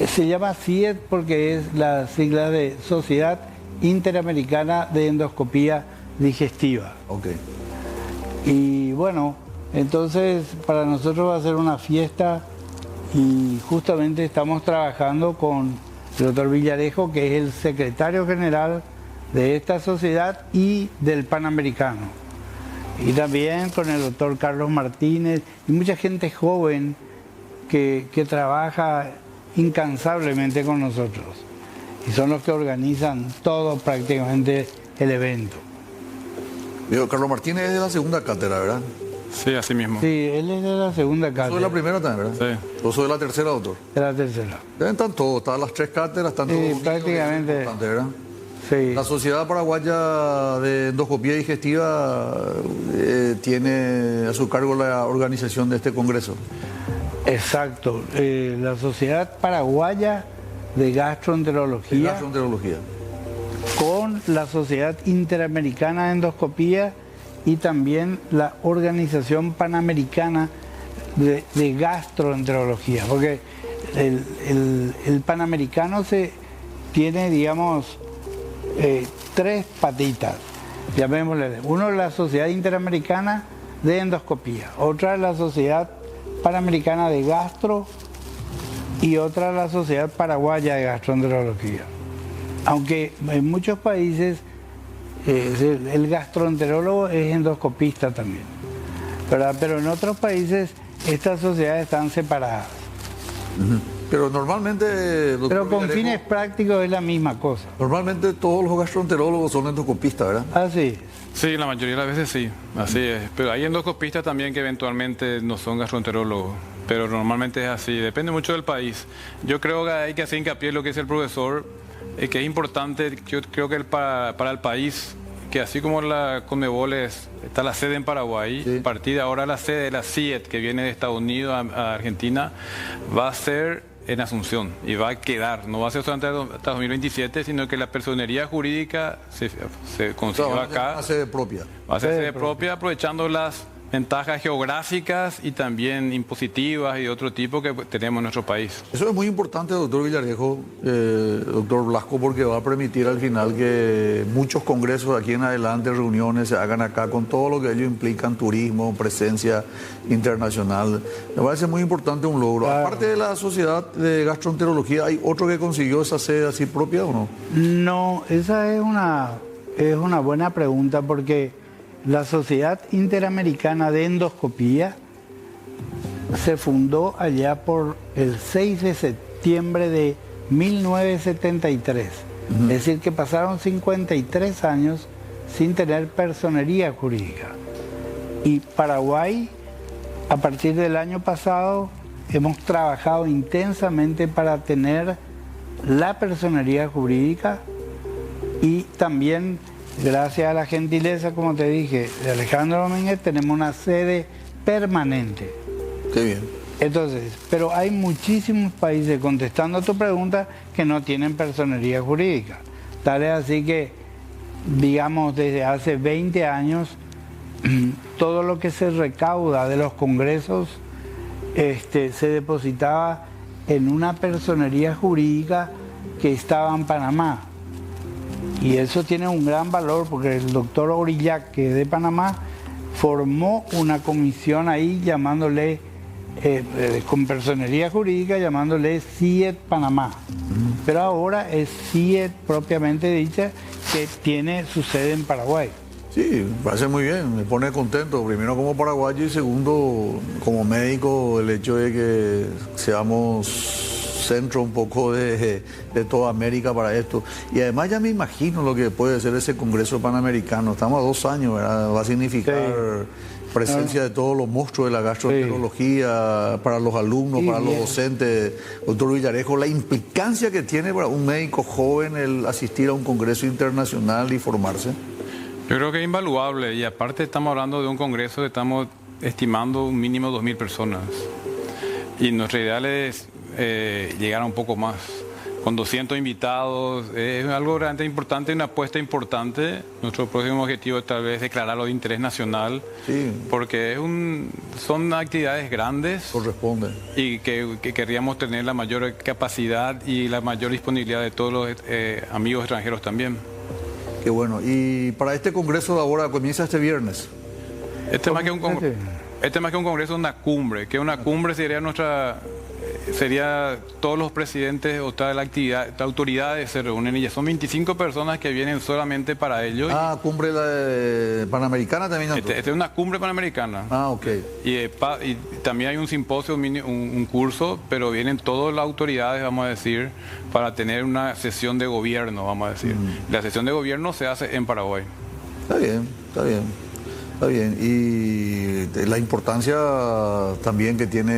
se llama CIED porque es la sigla de Sociedad Interamericana de Endoscopía Digestiva. Okay. Y bueno, entonces para nosotros va a ser una fiesta y justamente estamos trabajando con el doctor Villarejo, que es el secretario general de esta sociedad y del Panamericano. Y también con el doctor Carlos Martínez y mucha gente joven que trabaja incansablemente con nosotros. Y son los que organizan todo prácticamente el evento. Digo, Carlos Martínez es de la segunda cátedra, ¿verdad? Sí, así mismo. Sí, él es de la segunda Yo soy de cátedra. la primera también, ¿verdad? Sí. Yo soy de la tercera, doctor. De la tercera. Están todos, están las 3 cátedras, están Sí, todos unidos, prácticamente. es importante, ¿verdad? Sí. La Sociedad Paraguaya de Endoscopía Digestiva tiene a su cargo la organización de este congreso. Exacto. La Sociedad Paraguaya de De Gastroenterología gastroenterología. con la Sociedad Interamericana de Endoscopía y también la Organización Panamericana de Gastroenterología, porque el Panamericano tiene, digamos, 3 patitas, llamémosle. Uno es la Sociedad Interamericana de Endoscopía, otra es la Sociedad Panamericana de Gastro y otra es la Sociedad Paraguaya de Gastroenterología. Aunque en muchos países el gastroenterólogo es endoscopista también, ¿verdad? Pero en otros países estas sociedades están separadas. Pero normalmente, doctor Pero con Villarejo, fines prácticos es la misma cosa. normalmente todos los gastroenterólogos son endoscopistas, ¿verdad? Así. Sí, la mayoría de las veces sí, así es. Pero hay endoscopistas también que eventualmente no son gastroenterólogos, pero normalmente es así, depende mucho del país. Yo creo que hay que hacer hincapié en lo que dice el profesor, que es importante, yo creo que para el país, que así como la Conmebol está la sede en Paraguay, Sí. a partir de ahora la sede de la CIET, que viene de Estados Unidos a Argentina, va a ser en Asunción y va a quedar, no va a ser solamente hasta 2027, sino que la personería jurídica se consiguió Una acá. sede propia. Va a ser Sede sede propia, aprovechando las ventajas geográficas y también impositivas y de otro tipo que tenemos en nuestro país. Eso es muy importante, doctor Villarejo, doctor Blasco, porque va a permitir al final que muchos congresos aquí en adelante, reuniones, se hagan acá con todo lo que ellos implican, turismo, presencia internacional. Me parece muy importante un logro. Claro. Aparte de la Sociedad de Gastroenterología, ¿hay otro que consiguió esa sede así propia o no? No, esa es una buena pregunta porque la Sociedad Interamericana de Endoscopía se fundó allá por el 6 de septiembre de 1973. Es decir, que pasaron 53 años sin tener personería jurídica. Y Paraguay, a partir del año pasado, hemos trabajado intensamente para tener la personería jurídica y también, gracias a la gentileza, como te dije, de Alejandro Domínguez, tenemos una sede permanente. Qué bien. Entonces, pero hay muchísimos países, contestando a tu pregunta, que no tienen personería jurídica. Tal es así que, digamos, desde hace 20 años, todo lo que se recauda de los congresos se depositaba en una personería jurídica que estaba en Panamá. Y eso tiene un gran valor porque el doctor Orillac, que es de Panamá, formó una comisión ahí llamándole, con personería jurídica, llamándole CIET Panamá. Pero ahora es CIET propiamente dicha, que tiene su sede en Paraguay. Sí, me parece muy bien, me pone contento, primero como paraguayo y segundo como médico, el hecho de que seamos centro un poco de toda América para esto. Y además ya me imagino lo que puede ser ese Congreso Panamericano, estamos a 2 años, ¿verdad? Va a significar presencia de todos los monstruos de la gastroenterología, para los alumnos, para los docentes. Doctor Villarejo, la implicancia que tiene para un médico joven el asistir a un Congreso internacional y formarse. Yo creo que es invaluable y aparte estamos hablando de un congreso que estamos estimando un mínimo 2.000 personas y nuestro ideal es llegar a un poco más. Con 200 invitados, es algo realmente importante, una apuesta importante. Nuestro próximo objetivo es tal vez declararlo de interés nacional, Sí, porque son actividades grandes corresponde. y que querríamos tener la mayor capacidad y la mayor disponibilidad de todos los amigos extranjeros también. Qué bueno. Y para este congreso de ahora comienza este viernes. Este más que un congreso es una cumbre, que una cumbre sería sería todos los presidentes o toda la actividad, las autoridades se reúnen y ya son 25 personas que vienen solamente para ello. Ah, cumbre panamericana también. Esta es una cumbre panamericana. Ah, ok. Y también hay un simposio, un curso, pero vienen todas las autoridades, vamos a decir, para tener una sesión de gobierno, vamos a decir. La sesión de gobierno se hace en Paraguay. Está bien, está bien. Está bien. Y la importancia también que tiene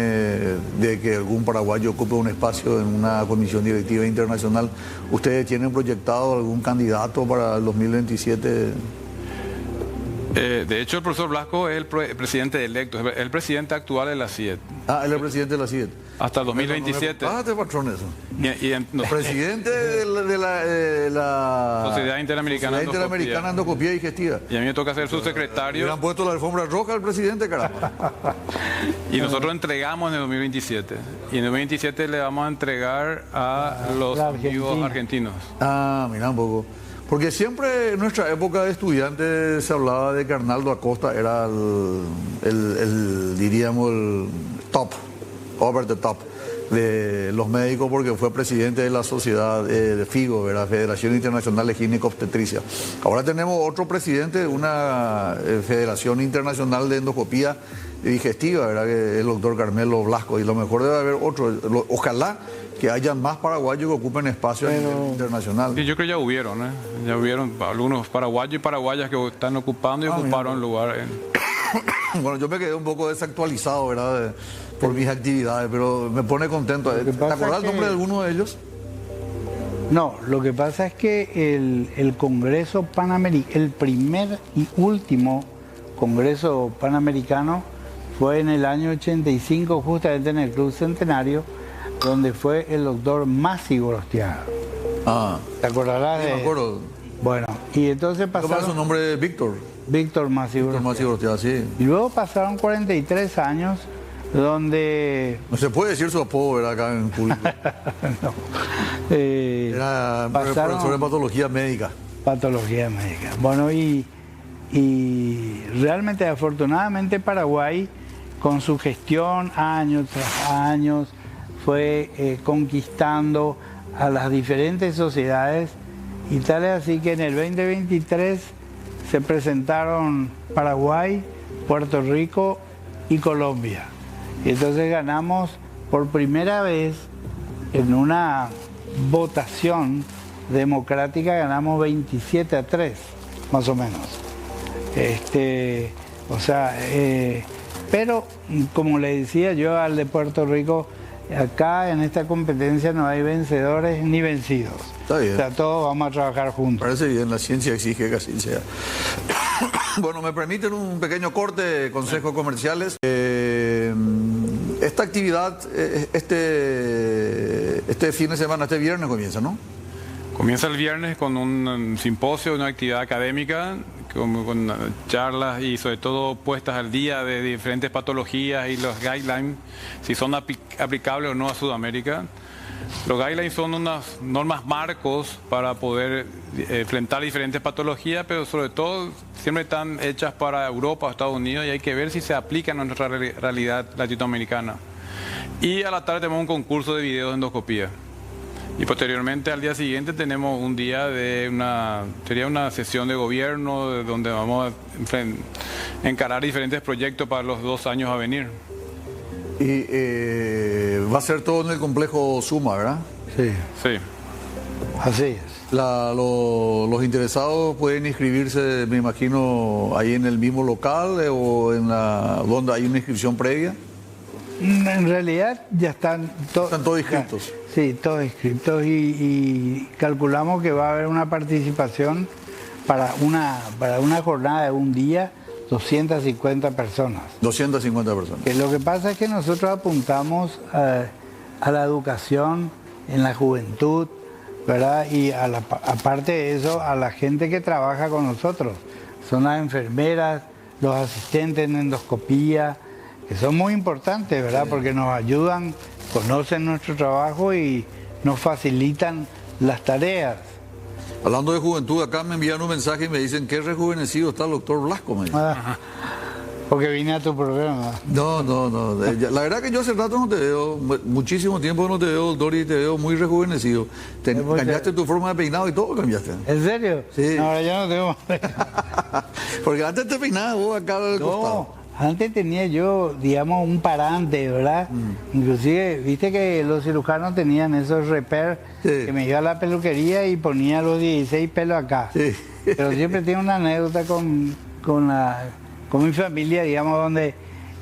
de que algún paraguayo ocupe un espacio en una comisión directiva internacional. ¿Ustedes tienen proyectado algún candidato para el 2027? De hecho, el profesor Blasco es el presidente electo, es el presidente actual de la CIET. Ah, él es el presidente de la CIET. Hasta el 2027. Patrón, eso. No, Presidente de la Sociedad Interamericana de Interamericana de Endoscopía Digestiva. Y a mí me toca ser su secretario. Le han puesto la alfombra roja al presidente, caramba. Y nosotros entregamos en el 2027. Y en el 2027 le vamos a entregar a los amigos argentinos. Ah, mira un poco. Porque siempre en nuestra época de estudiantes se hablaba de que Arnaldo Acosta era diríamos, el top, over the top de los médicos, porque fue presidente de la sociedad de FIGO, ¿verdad? Federación Internacional de Gineco-Obstetricia. Ahora tenemos otro presidente de una Federación Internacional de Endoscopía Digestiva, ¿verdad? Que es el doctor Carmelo Blasco, y lo mejor debe haber otro. Ojalá que haya más paraguayos que ocupen espacio a nivel internacional. Sí, yo creo que ya hubieron algunos paraguayos y paraguayas que están ocupando y ocuparon lugar en... Bueno, yo me quedé un poco desactualizado, ¿verdad? Por mis actividades, pero me pone contento. ¿Te acordás el nombre de alguno de ellos? No, lo que pasa es que el Congreso Panamericano, el primer y último Congreso Panamericano fue en el año 85, justamente en el Club Centenario, donde fue el doctor Masi Gorostiaga. Ah. ¿Te acordarás de...? Sí, me acuerdo. Bueno, y entonces ¿Cómo es su nombre? Víctor. Víctor Masi Gorostiaga. Masi Gorostiaga, sí. Y luego pasaron 43 años donde... No se puede decir su apodo, ¿verdad? Acá en público. No. Era profesor de patología médica. Patología médica. Bueno, y realmente, afortunadamente, Paraguay, con su gestión, años tras años, fue conquistando a las diferentes sociedades, y tal es así que en el 2023 se presentaron Paraguay, Puerto Rico y Colombia. Y entonces ganamos por primera vez en una votación democrática, ganamos 27-3, más o menos. Pero como le decía yo al de Puerto Rico, acá en esta competencia no hay vencedores ni vencidos. Está bien. O sea, todos vamos a trabajar juntos. Parece bien, la ciencia exige que así sea. Bueno, me permiten un pequeño corte, consejos comerciales. Esta actividad, este fin de semana, este viernes comienza, ¿no? Comienza el viernes con un simposio, una actividad académica, con charlas y sobre todo puestas al día de diferentes patologías y los guidelines, si son aplicables o no a Sudamérica. Los guidelines son unas normas marcos para poder enfrentar diferentes patologías, pero sobre todo siempre están hechas para Europa o Estados Unidos y hay que ver si se aplican a nuestra realidad latinoamericana. Y a la tarde tenemos un concurso de videos de endoscopía. Y posteriormente, al día siguiente, tenemos un día sería una sesión de gobierno donde vamos a encarar diferentes proyectos para los 2 años a venir. Y va a ser todo en el complejo Suma, ¿verdad? Sí, Sí. así es. Los interesados pueden inscribirse, me imagino, ahí en el mismo local o donde hay una inscripción previa. En realidad ya están Están todos inscritos. Sí, todos inscritos y calculamos que va a haber una participación para una jornada de un día, 250 personas. 250 personas. Que lo que pasa es que nosotros apuntamos a la educación en la juventud, ¿verdad? Y aparte de eso, a la gente que trabaja con nosotros. Son las enfermeras, los asistentes en endoscopía, que son muy importantes, ¿verdad? Porque nos ayudan, conocen nuestro trabajo y nos facilitan las tareas. Hablando de juventud, acá me envían un mensaje y me dicen qué rejuvenecido está el doctor Blasco. Me dicen. Porque vine a tu programa. No, no, no. La verdad que yo hace rato no te veo, muchísimo tiempo no te veo, doctor, y te veo muy rejuvenecido. Cambiaste tu forma de peinado y todo cambiaste. ¿En serio? Sí. No, ahora ya no tengo más. Porque antes te peinabas vos acá del costado. Antes tenía yo, digamos, un parante, ¿verdad? Inclusive, viste que los cirujanos tenían esos reper que me iba a la peluquería y ponía los 16 pelos acá. Sí. Pero siempre tengo una anécdota con mi familia, digamos, donde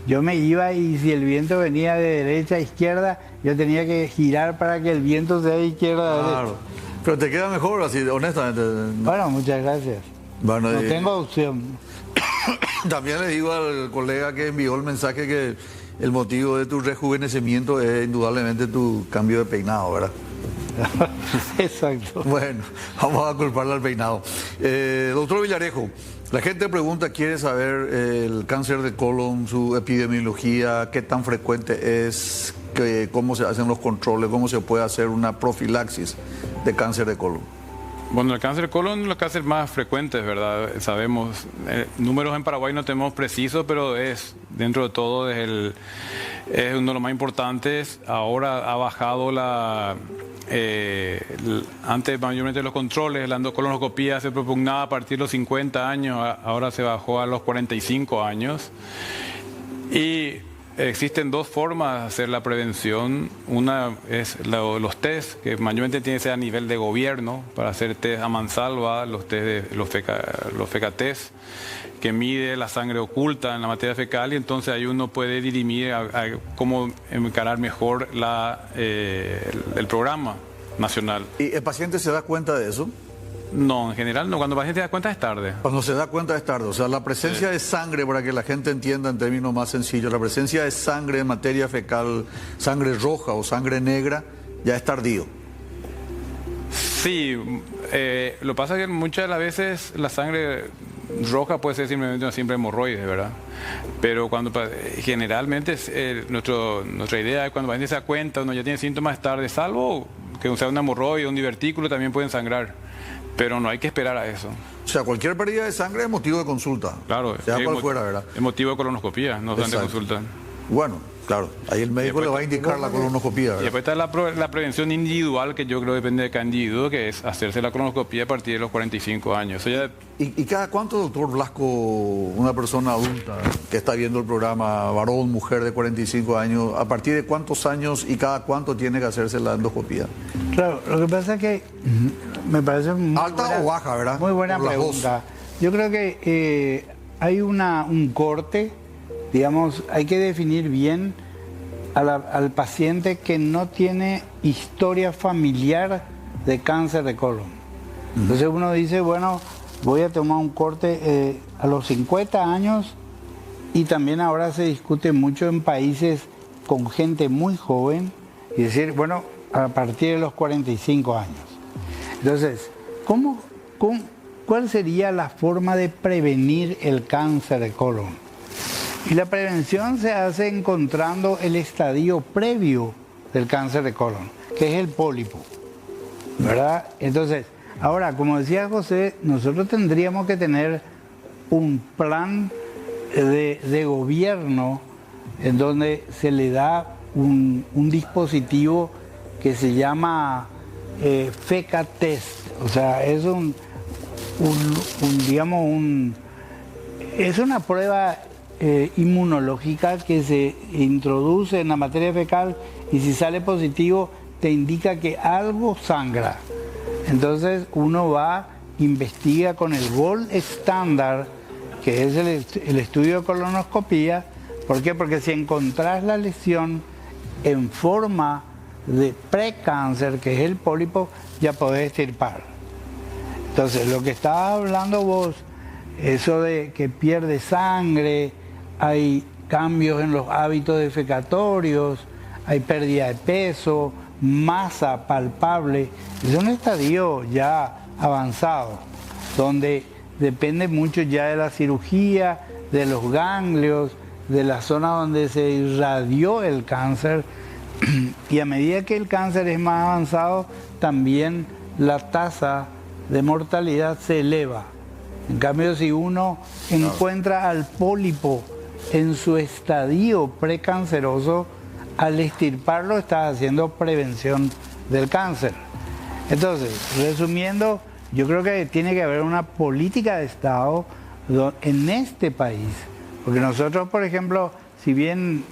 yo me iba y si el viento venía de derecha a izquierda, yo tenía que girar para que el viento sea de izquierda a derecha. Claro. Pero te queda mejor así, honestamente. Bueno, muchas gracias. Bueno, no tengo opción. También le digo al colega que envió el mensaje que el motivo de tu rejuvenecimiento es indudablemente tu cambio de peinado, ¿verdad? Exacto. Bueno, vamos a culparle al peinado. Doctor Villarejo, la gente pregunta, quiere saber el cáncer de colon, su epidemiología, qué tan frecuente es, cómo se hacen los controles, cómo se puede hacer una profilaxis de cáncer de colon. Bueno, el cáncer de colon es los cánceres más frecuentes, ¿verdad? Sabemos, números en Paraguay no tenemos precisos, pero es, dentro de todo, es uno de los más importantes. Ahora ha bajado antes mayormente los controles, la colonoscopía se propugnaba a partir de los 50 años, ahora se bajó a los 45 años. Y existen dos formas de hacer la prevención. Una es los test, que mayormente tiene que ser a nivel de gobierno, para hacer test a mansalva, los test de los FECA-test, que mide la sangre oculta en la materia fecal, y entonces ahí uno puede dirimir a cómo encarar mejor el programa nacional. ¿Y el paciente se da cuenta de eso? No, en general no. Cuando el paciente se da cuenta es tarde. Cuando se da cuenta es tarde. O sea, la presencia de sangre, para que la gente entienda en términos más sencillos, la presencia de sangre en materia fecal, sangre roja o sangre negra, ya es tardío. Sí, lo que pasa es que muchas de las veces la sangre roja puede ser simplemente una simple hemorroides, ¿verdad? Pero generalmente nuestra idea es cuando la gente se da cuenta, uno ya tiene síntomas tarde, salvo que sea una hemorroide, un divertículo, también pueden sangrar. Pero no hay que esperar a eso. O sea, cualquier pérdida de sangre es motivo de consulta. Claro. Sea cual fuera, ¿verdad? Es motivo de colonoscopía, no solamente consulta. Bueno, claro. Ahí el médico le va a indicar la colonoscopía, ¿verdad? Y después está la prevención individual, que yo creo que depende de cada individuo, que es hacerse la colonoscopía a partir de los 45 años. Eso ya... ¿Y cada cuánto, doctor Blasco, una persona adulta que está viendo el programa, varón, mujer de 45 años, a partir de cuántos años y cada cuánto tiene que hacerse la endoscopía? Claro, lo que pasa es que me parece muy alta buena, o baja, ¿verdad? Muy buena pregunta. Yo creo que hay un corte, digamos, hay que definir bien al paciente que no tiene historia familiar de cáncer de colon. Entonces uno dice, bueno, voy a tomar un corte a los 50 años, y también ahora se discute mucho en países con gente muy joven, y decir, bueno, a partir de los 45 años. Entonces, ¿cuál sería la forma de prevenir el cáncer de colon? Y la prevención se hace encontrando el estadio previo del cáncer de colon, que es el pólipo, ¿verdad? Entonces, ahora, como decía José, nosotros tendríamos que tener un plan de gobierno en donde se le da un dispositivo que se llama FECA-test. O sea, es es una prueba inmunológica que se introduce en la materia fecal, y si sale positivo te indica que algo sangra. Entonces uno va, investiga con el gold estándar, que es el estudio de colonoscopía. ¿Por qué? Porque si encontrás la lesión en forma de precáncer, que es el pólipo, ya podés extirpar. Entonces, lo que estabas hablando vos, eso de que pierde sangre, hay cambios en los hábitos defecatorios, hay pérdida de peso, masa palpable, es un estadio ya avanzado, donde depende mucho ya de la cirugía, de los ganglios, de la zona donde se irradió el cáncer, y a medida que el cáncer es más avanzado, también la tasa de mortalidad se eleva. En cambio, si uno encuentra al pólipo en su estadio precanceroso, al extirparlo estás haciendo prevención del cáncer. Entonces, resumiendo, yo creo que tiene que haber una política de Estado en este país. Porque nosotros, por ejemplo, si bien,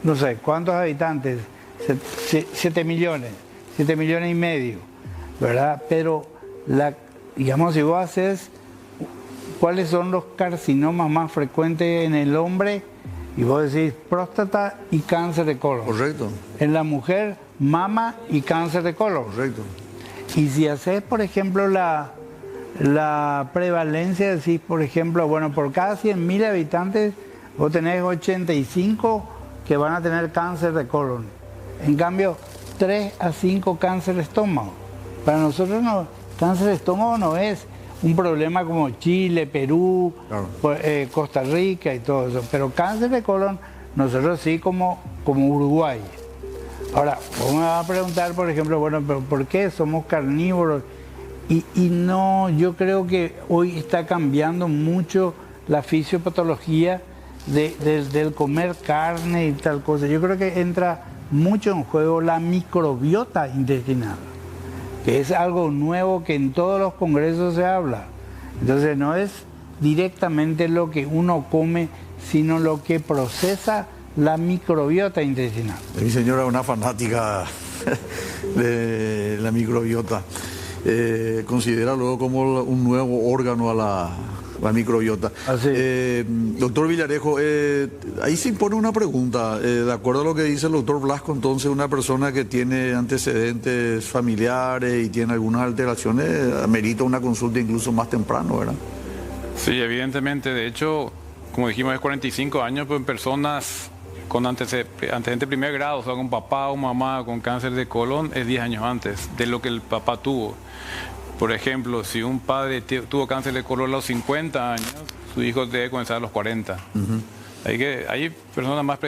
no sé, ¿cuántos habitantes? 7 millones y medio, ¿verdad? Pero, digamos, si vos haces cuáles son los carcinomas más frecuentes en el hombre, y vos decís próstata y cáncer de colon. Correcto. En la mujer, mama y cáncer de colon. Correcto. Y si haces, por ejemplo, la prevalencia, decís, por ejemplo, bueno, por cada 100.000 habitantes, vos tenés 85 que van a tener cáncer de colon. En cambio, 3 a 5 cáncer de estómago. Para nosotros no, cáncer de estómago no es un problema como Chile, Perú, claro, Costa Rica y todo eso. Pero cáncer de colon, nosotros sí como Uruguay. Ahora, vos me vas a preguntar, por ejemplo, bueno, pero ¿por qué somos carnívoros? Y no, yo creo que hoy está cambiando mucho la fisiopatología del comer carne y tal cosa. Yo creo que entra mucho en juego la microbiota intestinal, que es algo nuevo que en todos los congresos se habla. Entonces no es directamente lo que uno come, sino lo que procesa la microbiota intestinal. Mi señora es una fanática de la microbiota. Considera luego como un nuevo órgano a la microbiota. Doctor Villarejo, ahí se impone una pregunta. De acuerdo a lo que dice el doctor Blasco, entonces una persona que tiene antecedentes familiares y tiene algunas alteraciones amerita una consulta incluso más temprano, ¿verdad? Sí, evidentemente. De hecho, como dijimos, es 45 años, pero en personas con antecedentes de primer grado, o sea, con papá o mamá con cáncer de colon, es 10 años antes de lo que el papá tuvo. Por ejemplo, si un padre tuvo cáncer de colon a los 50 años, su hijo debe comenzar a los 40. Hay personas más,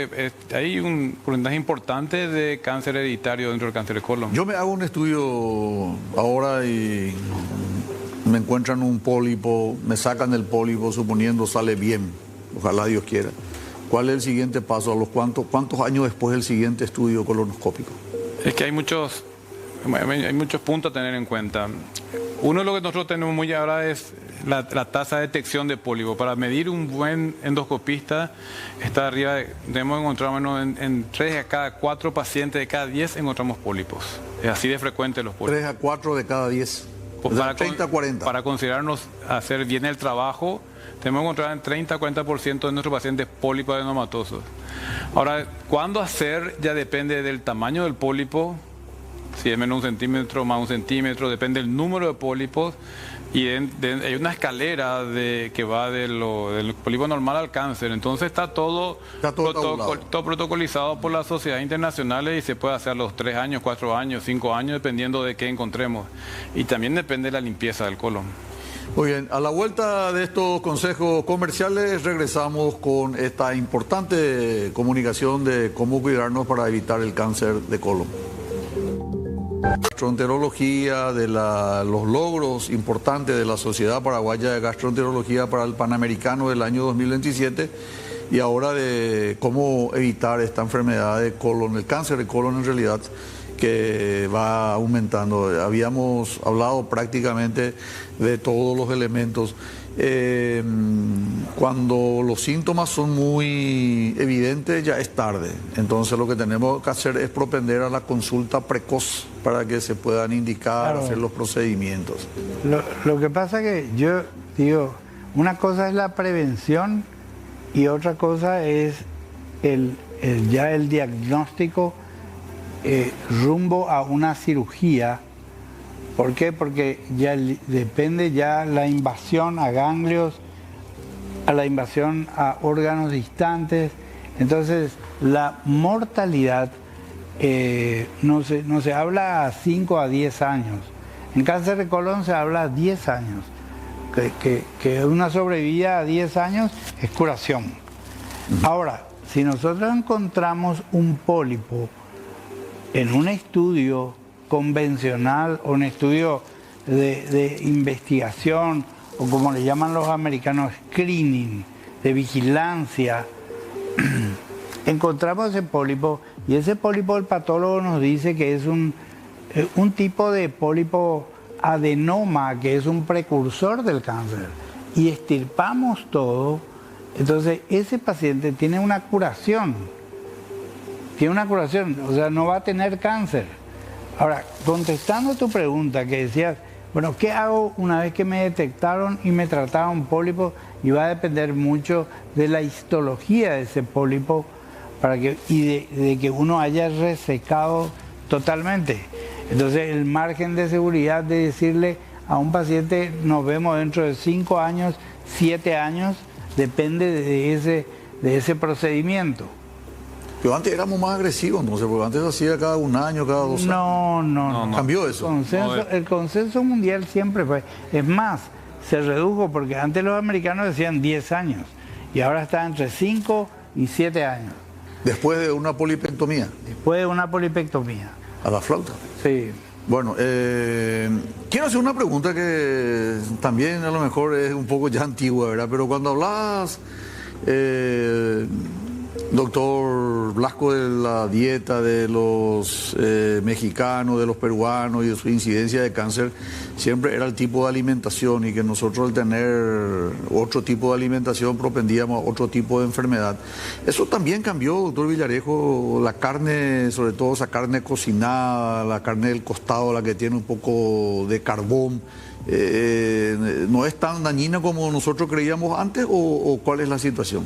hay un porcentaje importante de cáncer hereditario dentro del cáncer de colon. Yo me hago un estudio ahora y me encuentran un pólipo, me sacan el pólipo, suponiendo sale bien, ojalá Dios quiera. ¿Cuál es el siguiente paso? ¿A los cuántos años después del siguiente estudio colonoscópico? Es que hay muchos puntos a tener en cuenta. Uno de lo que nosotros tenemos muy ahora es la tasa de detección de pólipo. Para medir un buen endoscopista, está arriba, debemos encontrarnos en 3 a cada 4 pacientes de cada 10 encontramos pólipos. Es así de frecuente los pólipos. 3 a 4 de cada 10. Para 30 a 40. Para considerarnos hacer bien el trabajo, tenemos que encontrar en 30 a 40% de nuestros pacientes pólipos adenomatosos. Ahora, ¿cuándo hacer? Ya depende del tamaño del pólipo. Si es menos 1 centímetro, más 1 centímetro, depende del número de pólipos. Y hay una escalera que va del pólipo normal al cáncer. Entonces está todo protocolizado por las sociedades internacionales y se puede hacer a los 3 años, 4 años, 5 años, dependiendo de qué encontremos. Y también depende de la limpieza del colon. Muy bien, a la vuelta de estos consejos comerciales regresamos con esta importante comunicación de cómo cuidarnos para evitar el cáncer de colon. Gastroenterología, de los logros importantes de la Sociedad Paraguaya de Gastroenterología para el Panamericano del año 2027 y ahora de cómo evitar esta enfermedad de colon, el cáncer de colon en realidad, que va aumentando. Habíamos hablado prácticamente de todos los elementos. Cuando los síntomas son muy evidentes ya es tarde, entonces lo que tenemos que hacer es propender a la consulta precoz para que se puedan indicar, hacer los procedimientos. Lo que pasa que yo digo, una cosa es la prevención y otra cosa es ya el diagnóstico rumbo a una cirugía. ¿Por qué? Porque ya depende ya la invasión a ganglios, a la invasión a órganos distantes. Entonces, la mortalidad no se habla a 5 a 10 años. En cáncer de colon se habla a 10 años. Que una sobrevida a 10 años es curación. Ahora, si nosotros encontramos un pólipo en un estudio convencional o un estudio de investigación o como le llaman los americanos screening, de vigilancia, encontramos ese pólipo y ese pólipo el patólogo nos dice que es un tipo de pólipo adenoma, que es un precursor del cáncer, y extirpamos todo. Entonces ese paciente tiene una curación, o sea, no va a tener cáncer. Ahora, contestando tu pregunta que decías, bueno, ¿qué hago una vez que me detectaron y me trataron pólipo? Y va a depender mucho de la histología de ese pólipo de que uno haya resecado totalmente. Entonces el margen de seguridad de decirle a un paciente nos vemos dentro de 5 años, 7 años, depende de ese procedimiento. Pero antes éramos más agresivos, entonces, porque antes hacía cada 1 año, cada 2 años. No. ¿Cambió eso? El consenso mundial siempre fue. Es más, se redujo porque antes los americanos decían 10 años y ahora está entre 5 y 7 años. Después de una polipectomía. Después de una polipectomía. A la flauta. Sí. Bueno, quiero hacer una pregunta que también a lo mejor es un poco ya antigua, ¿verdad? Pero cuando hablabas, doctor Blasco, de la dieta de los mexicanos, de los peruanos y de su incidencia de cáncer, siempre era el tipo de alimentación y que nosotros al tener otro tipo de alimentación propendíamos a otro tipo de enfermedad. Eso también cambió, doctor Villarejo, la carne, sobre todo esa carne cocinada, la carne del costado, la que tiene un poco de carbón. ¿No es tan dañina como nosotros creíamos antes o cuál es la situación?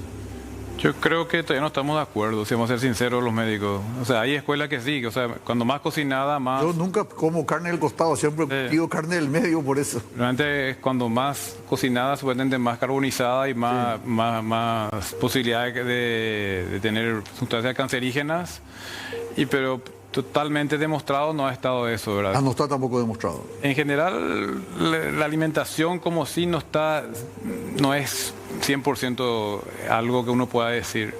Yo creo que todavía no estamos de acuerdo, si vamos a ser sinceros los médicos. O sea, hay escuelas que sí, o sea, cuando más cocinada, más... Yo nunca como carne del costado, siempre pido carne del medio por eso. Realmente es cuando más cocinada, supuestamente más carbonizada y más, sí, más posibilidades de tener sustancias cancerígenas. Pero totalmente demostrado no ha estado eso, ¿verdad? Ah, no está tampoco demostrado. En general, la alimentación como sí no es 100% algo que uno pueda decir.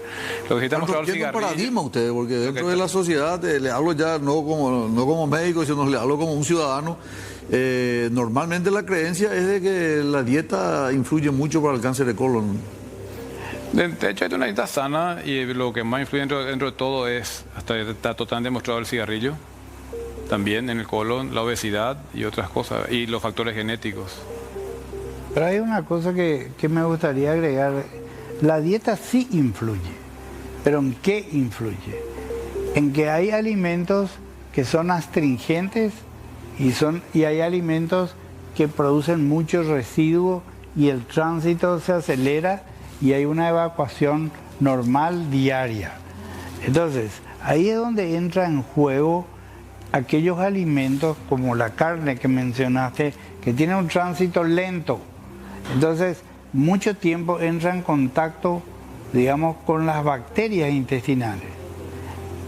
Lo que sí está mostrado el cigarrillo. ¿Tiene un paradigma ustedes? Porque dentro de la sociedad, le hablo ya no como médico, sino le hablo como un ciudadano. Normalmente la creencia es de que la dieta influye mucho para el cáncer de colon. De hecho, hay una dieta sana y lo que más influye dentro de todo está totalmente demostrado el cigarrillo, también en el colon, la obesidad y otras cosas, y los factores genéticos. Pero hay una cosa que me gustaría agregar. La dieta sí influye, pero ¿en qué influye? En que hay alimentos que son astringentes y hay alimentos que producen mucho residuo y el tránsito se acelera y hay una evacuación normal diaria. Entonces, ahí es donde entra en juego aquellos alimentos como la carne que mencionaste, que tiene un tránsito lento. Entonces, mucho tiempo entra en contacto, digamos, con las bacterias intestinales.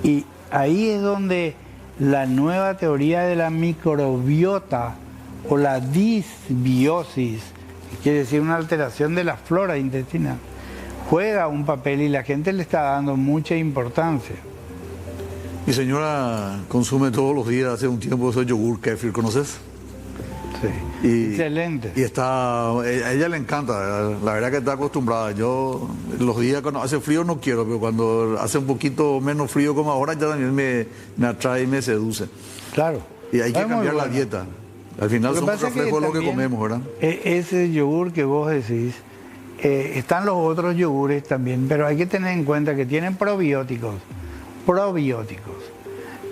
Y ahí es donde la nueva teoría de la microbiota o la disbiosis, quiere decir una alteración de la flora intestinal, juega un papel y la gente le está dando mucha importancia. Mi señora consume todos los días, hace un tiempo, ese yogur kefir, ¿conoces? Sí, excelente. Y a ella le encanta, la verdad que está acostumbrada. Yo los días cuando hace frío no quiero, pero cuando hace un poquito menos frío como ahora ya también me atrae y me seduce. Claro. Y hay que cambiar la dieta. Al final somos reflejos de lo que comemos, ¿verdad? Ese yogur que vos decís, están los otros yogures también, pero hay que tener en cuenta que tienen probióticos.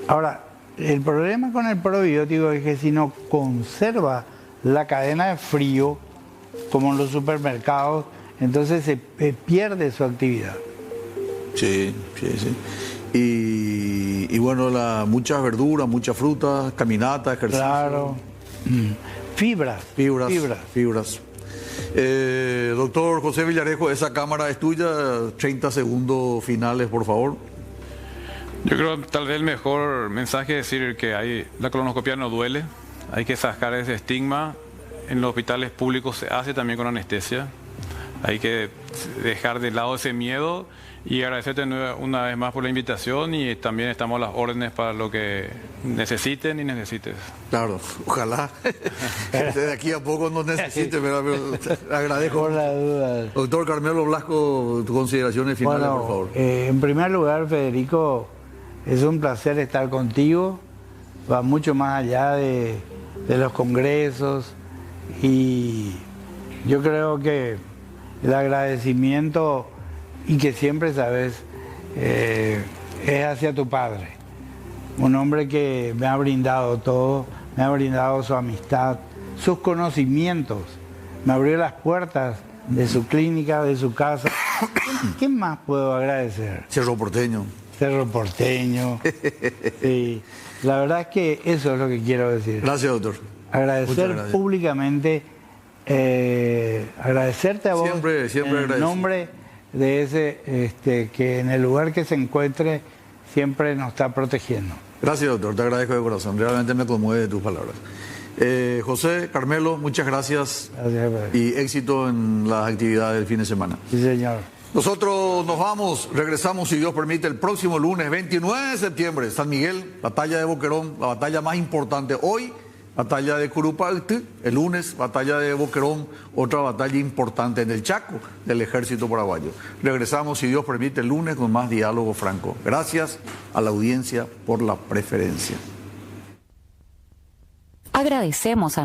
Ahora, el problema con el probiótico es que si no conserva la cadena de frío, como en los supermercados, entonces se pierde su actividad. Sí. Y bueno, muchas verduras, muchas frutas, caminatas, ejercicio. Claro. Fibras. Doctor José Villarejo, esa cámara es tuya, 30 segundos finales, por favor. Yo creo que tal vez el mejor mensaje es decir que la colonoscopia no duele, hay que sacar ese estigma. En los hospitales públicos se hace también con anestesia. Hay que dejar de lado ese miedo y agradecerte una vez más por la invitación y también estamos a las órdenes para lo que necesiten y necesites. Claro, ojalá desde aquí a poco no necesite, pero agradezco. Por la duda. Doctor Carmelo Blasco, tus consideraciones finales, Bueno, por favor. En primer lugar, Federico, es un placer estar contigo. Va mucho más allá de los congresos y yo creo que el agradecimiento y que siempre sabes es hacia tu padre, un hombre que me ha brindado todo, me ha brindado su amistad, sus conocimientos, me abrió las puertas de su clínica, de su casa. ¿Qué más puedo agradecer? Cerro Porteño. Cerro Porteño. Sí. La verdad es que eso es lo que quiero decir. Gracias, doctor. Agradecer públicamente, agradecerte a vos Siempre en el agradecido. nombre de ese que en el lugar que se encuentre siempre nos está protegiendo. Gracias, doctor. Te agradezco de corazón. Realmente me conmueve tus palabras. José, Carmelo, muchas gracias. Gracias, Pedro. Y éxito en las actividades del fin de semana. Sí, señor. Nosotros nos vamos, regresamos si Dios permite el próximo lunes 29 de septiembre, San Miguel, batalla de Boquerón, la batalla más importante hoy, batalla de Curupayty, el lunes batalla de Boquerón, otra batalla importante en el Chaco del ejército paraguayo. Regresamos si Dios permite el lunes con más diálogo franco. Gracias a la audiencia por la preferencia. Agradecemos a